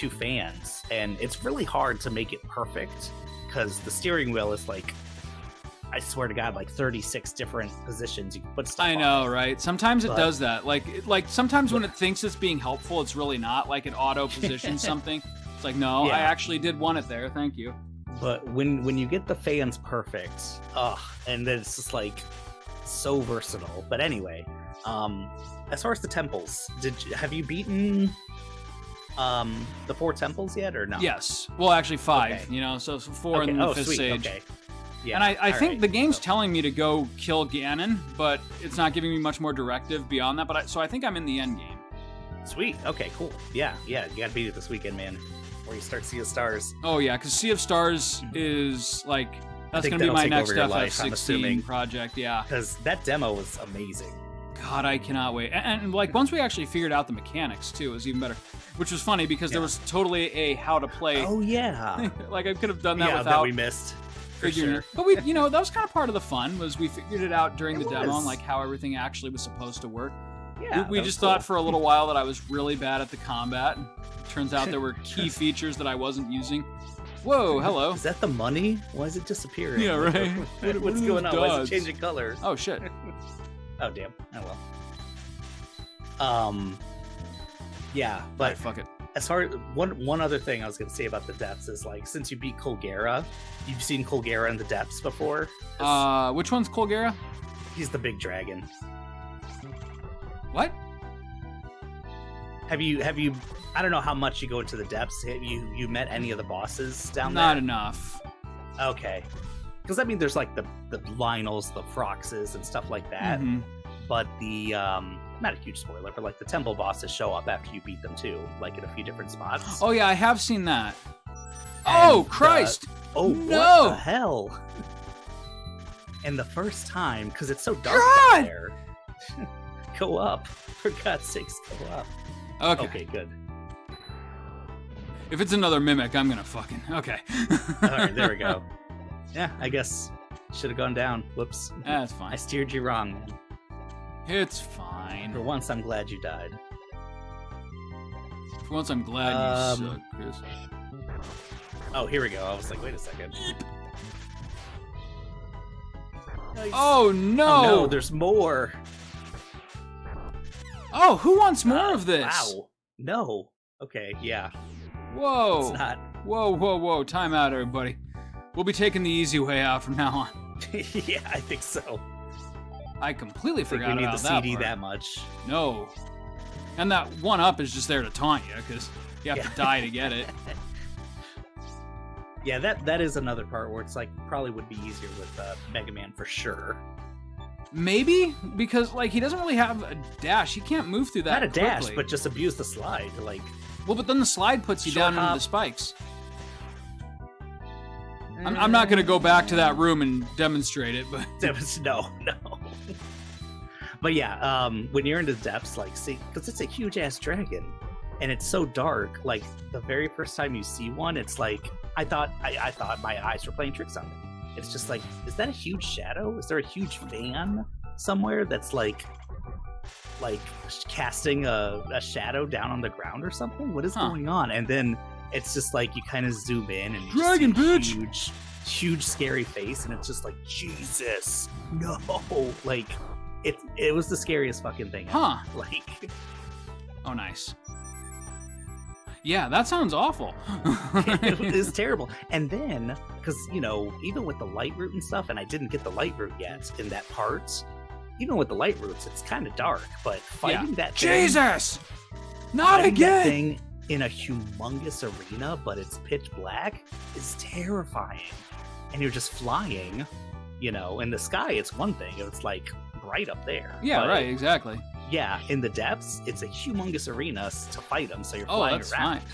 fans. And it's really hard to make it perfect, because the steering wheel is, like, I swear to God, like 36 different positions you can put stuff on. I know, right? Sometimes it does that. Like sometimes when it thinks it's being helpful, it's really not. Like it auto positions something. It's like, no, I actually did want it there. Thank you. But when you get the fans perfect, and then it's just like so versatile. But anyway, as far as the temples, have you beaten the 4 temples yet or no? Yes. Well, actually 5. Okay. You know, so 4 in the 5th stage. Okay. Yeah, and I think the game's telling me to go kill Ganon, but it's not giving me much more directive beyond that. So I think I'm in the end game. Sweet. Okay, cool. Yeah. You gotta beat it this weekend, man. Where you start Sea of Stars. Oh yeah, because Sea of Stars is like that's gonna be my next FF16 project. Yeah. Because that demo was amazing. God, I cannot wait. And like once we actually figured out the mechanics too, it was even better. Which was funny because there was totally a how to play. Oh yeah. Like I could have done that without. That we missed. Sure. But we, that was kind of part of the fun was we figured it out during the demo and like how everything actually was supposed to work. Yeah, we just thought for a little while that I was really bad at the combat. Turns out there were key features that I wasn't using. Whoa, hello. Is that the money? Why is it disappearing? Yeah, right. What's going on? Why is it changing color? Oh shit. Oh damn. Oh well. Yeah, but right, fuck it. As far as one other thing I was going to say about the depths is like since you beat Colgera, you've seen Colgera in the depths before. Which one's Colgera? He's the big dragon. What? Have you? I don't know how much you go into the depths. Have you met any of the bosses down there? Not enough. Okay, because I mean, there's like the Lionels, the Froxes, and stuff like that. Mm-hmm. But the not a huge spoiler, but like the temple bosses show up after you beat them too, like in a few different spots. Oh yeah, I have seen that. And, Christ! No! What the hell? And the first time, because it's so dark down there, go up. For God's sakes, go up. Okay, good. If it's another mimic, I'm gonna fucking... Okay. Alright, there we go. Yeah, I guess should have gone down. Whoops. That's fine. I steered you wrong, man. It's fine. For once, I'm glad you died. For once, I'm glad you suck, Chris. Oh, here we go. I was like, wait a second. Nice. Oh, no! Oh, no, there's more. Oh, who wants more of this? Wow. No. Okay, yeah. Whoa. It's not. Whoa. Time out, everybody. We'll be taking the easy way out from now on. Yeah, I think so. I completely forgot we need about the that CD part. that much. No. And that 1-up is just there to taunt you, because you have to die to get it. Yeah, that is another part where it's like, probably would be easier with Mega Man for sure. Maybe? Because, like, he doesn't really have a dash. He can't move through that Not a dash, quickly. but just abuse the slide. Like, well, but then the slide puts you down into the spikes. Mm. I'm not going to go back to that room and demonstrate it, but... No. But yeah, when you're in the depths, like, see, because it's a huge-ass dragon, and it's so dark, like, the very first time you see one, it's like, I thought my eyes were playing tricks on me. It's just like, is that a huge shadow? Is there a huge fan somewhere that's like like casting a shadow down on the ground or something. What is Huh. going on? And then it's just like you kind of zoom in and you Dragon, just see bitch! a huge scary face, and it's just like, Jesus, no! Like it was the scariest fucking thing ever. Huh. Like, Oh, nice. Yeah, that sounds awful. it is terrible. And then, because even with the light route and stuff, and I didn't get the light route yet in that part. Even with the light routes, it's kind of dark, but fighting that thing, Jesus! Not fighting that again! thing in a humongous arena, but it's pitch black, is terrifying. And you're just flying, in the sky. It's one thing; it's like right up there. Yeah, But, right, exactly. Yeah, in the depths, it's a humongous arena to fight them. So you're Oh, flying that's around. fine.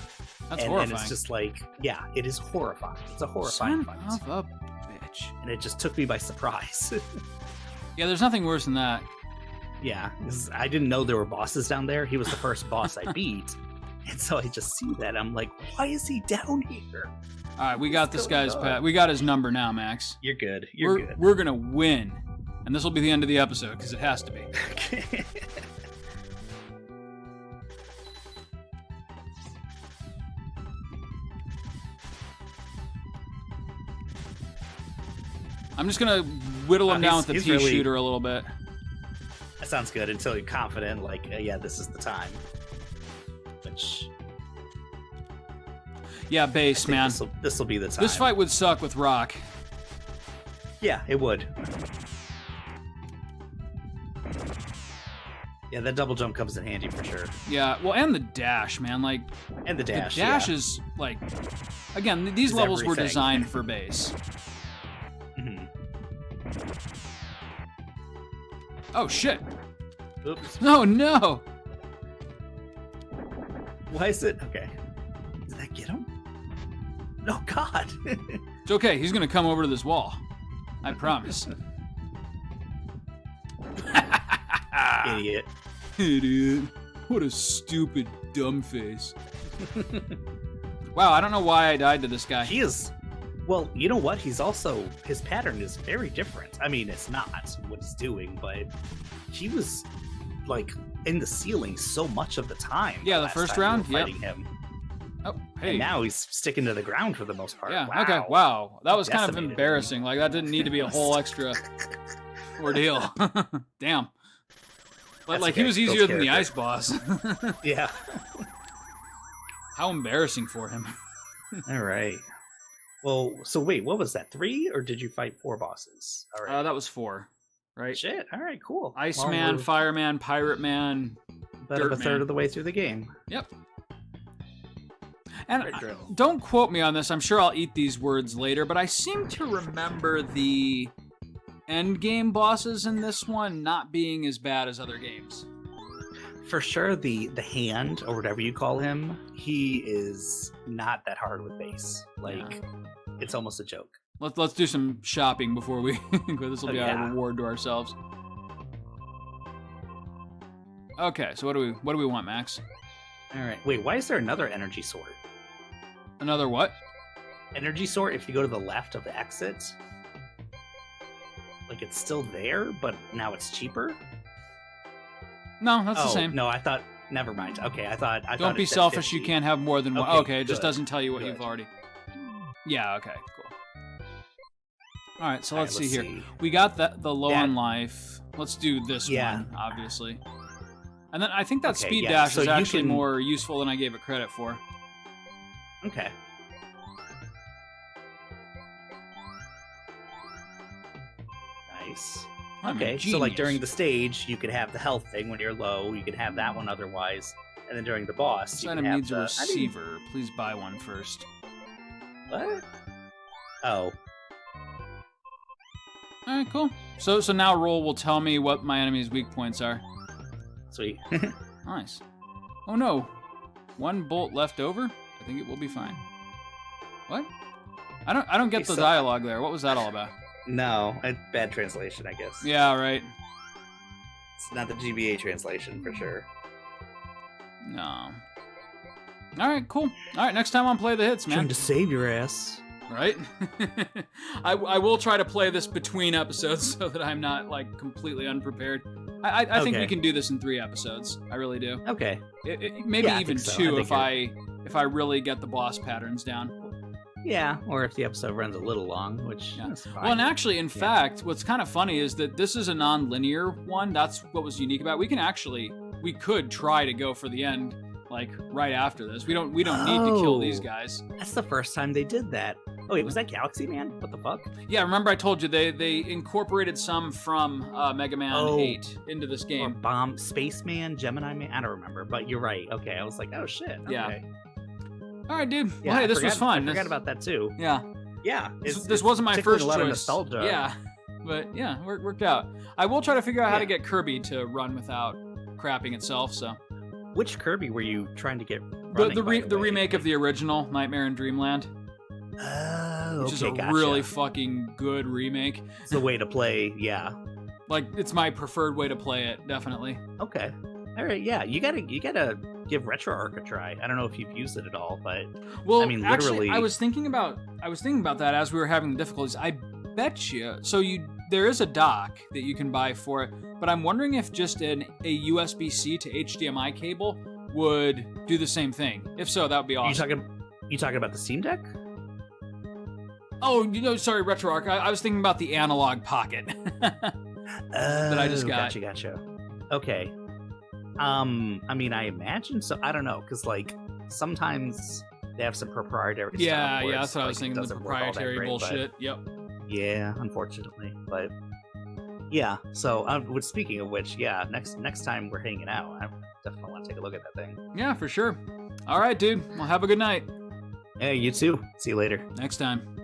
That's and horrifying. it's just like, yeah, it is horrifying. It's a horrifying Son fight, of a bitch. and it just took me by surprise. Yeah, there's nothing worse than that. Yeah, 'cause I didn't know there were bosses down there. He was the first boss I beat. And so I just see that. I'm like, why is he down here? All right, we got this Still guy's done. pet. We got his number now, Max. You're good. You're good. We're gonna win, and this will be the end of the episode because it has to be. I'm just gonna whittle him down with the he's pea really- shooter a little bit. That sounds good until you're confident, like, yeah, this is the time. Which, Yeah, base, man. This will be the time. This fight would suck with Rock. Yeah, it would. Yeah, that double jump comes in handy for sure. Yeah, well, and the dash, man. Like, And the dash. the dash yeah. is, like... Again, these Is levels were everything. designed for base. Mhm. Oh, shit. Oops. Oh, no! Why is it? Okay. Did that get him? No, God. It's okay, he's gonna come over to this wall. I promise. Idiot. Idiot. What a stupid, dumb face. Wow, I don't know why I died to this guy. He is. Well, you know what? He's also. His pattern is very different. I mean, it's not what he's doing, but he was, like, in the ceiling so much of the time. Yeah, the last first time we were round? Yep. Fighting him. Oh, hey. And now he's sticking to the ground for the most part. Yeah, Wow. okay, wow. That was kind of Decimated him. embarrassing. Like, that didn't need to be a whole extra ordeal. Damn. But, That's like, he okay. was Builds easier than the character. ice boss. Yeah. How embarrassing for him. All right. Well, so wait, what was that? 3, or did you fight 4 bosses? All right. That was 4, right? Shit. All right. Cool. Iceman, we're Fireman, Pirate Man. about a Dirt third Man. of the way through the game. Yep. And Great drill. don't quote me on this. I'm sure I'll eat these words later, but I seem to remember the end game bosses in this one not being as bad as other games. For sure, the hand or whatever you call him, he is not that hard with base. Like, it's almost a joke. Let's do some shopping before we. This will be Oh, our yeah. reward to ourselves. Okay, so what do we want, Max? All right. Wait, why is there another energy sword? Another what? Energy sword. If you go to the left of the exit, like it's still there, but now it's cheaper. No, that's the Oh, same. no, I thought. Never mind. Okay, I thought. Don't it be said selfish. 50. You can't have more than one. Okay, Okay, it just good. doesn't tell you what Good. you've already. Yeah. Okay. Cool. All right. So All let's right, see here. We got the low on life. Let's do this Yeah. one, obviously. And then I think that Okay, speed yeah, dash so is you actually can- more useful than I gave it credit for. Okay. Nice. I'm a Okay, so like genius. during the stage, you could have the health thing when you're low. You could have that one otherwise, and then during the boss, This you item can have needs a the, I didn't- receiver. Please buy one first. What? Oh, All right, cool. So now roll will tell me what my enemy's weak points are. sweet. Nice. Oh no, one bolt left over. I think it will be fine. What? I don't get Okay, the so- dialogue there. What was that all about? No, bad translation, I guess. Yeah, right. It's not the GBA translation for sure. No. All right, cool. All right, next time on Play the Hits, man. to save your ass. Right? I will try to play this between episodes so that I'm not like completely unprepared. I think we Okay. can do this in 3 episodes. I really do. Okay. Maybe Yeah, I even think so. 2 I if I really get the boss patterns down. Yeah, or if the episode runs a little long, which Yeah. is fine. Well, and actually, in fact, what's kind of funny is that this is a non-linear one. That's what was unique about it. We could try to go for the end, like right after this. We don't need to kill these Oh. guys. That's the first time they did that. Oh wait, was that Galaxy Man? What the fuck? Yeah, remember I told you they incorporated some from Mega Man Oh. 8 into this Or game. Bomb Spaceman, Gemini Man? I don't remember, but you're right. Okay, I was like, oh shit. Okay. Yeah. All right, dude. Yeah, Well, hey, I this was forgot- fun. I forgot about that too. Yeah. Yeah, This wasn't my tickling first a lot of choice. nostalgia. Yeah, but yeah, worked out. I will try to figure out how to Yeah. get Kirby to run without crapping itself. So Which Kirby were you trying to get? the Running, by the way? remake of the original Nightmare in Dreamland, Oh, which is okay, a gotcha. really fucking good remake. It's the way to play. Yeah. Like it's my preferred way to play it, definitely. Okay. All right. Yeah, you gotta give RetroArch a try. I don't know if you've used it at all, but Well, I mean, actually, literally- I was thinking about that as we were having the difficulties. I bet you. So there is a dock that you can buy for it, but I'm wondering if just a USB-C to HDMI cable would do the same thing. If so, that would be awesome. you talking about the Steam Deck? Oh, sorry, RetroArch. I was thinking about the analog pocket. That I just got. Gotcha. Okay. I mean, I imagine so. I don't know, because like sometimes they have some proprietary yeah, stuff. where that's it's, what I like, was thinking. The doesn't work all that proprietary great, but- bullshit. Yep. Yeah, unfortunately, but yeah. So, speaking of which, yeah, next time we're hanging out, I definitely want to take a look at that thing. Yeah, for sure. All right, dude. Well, have a good night. Hey, you too. See you later. Next time.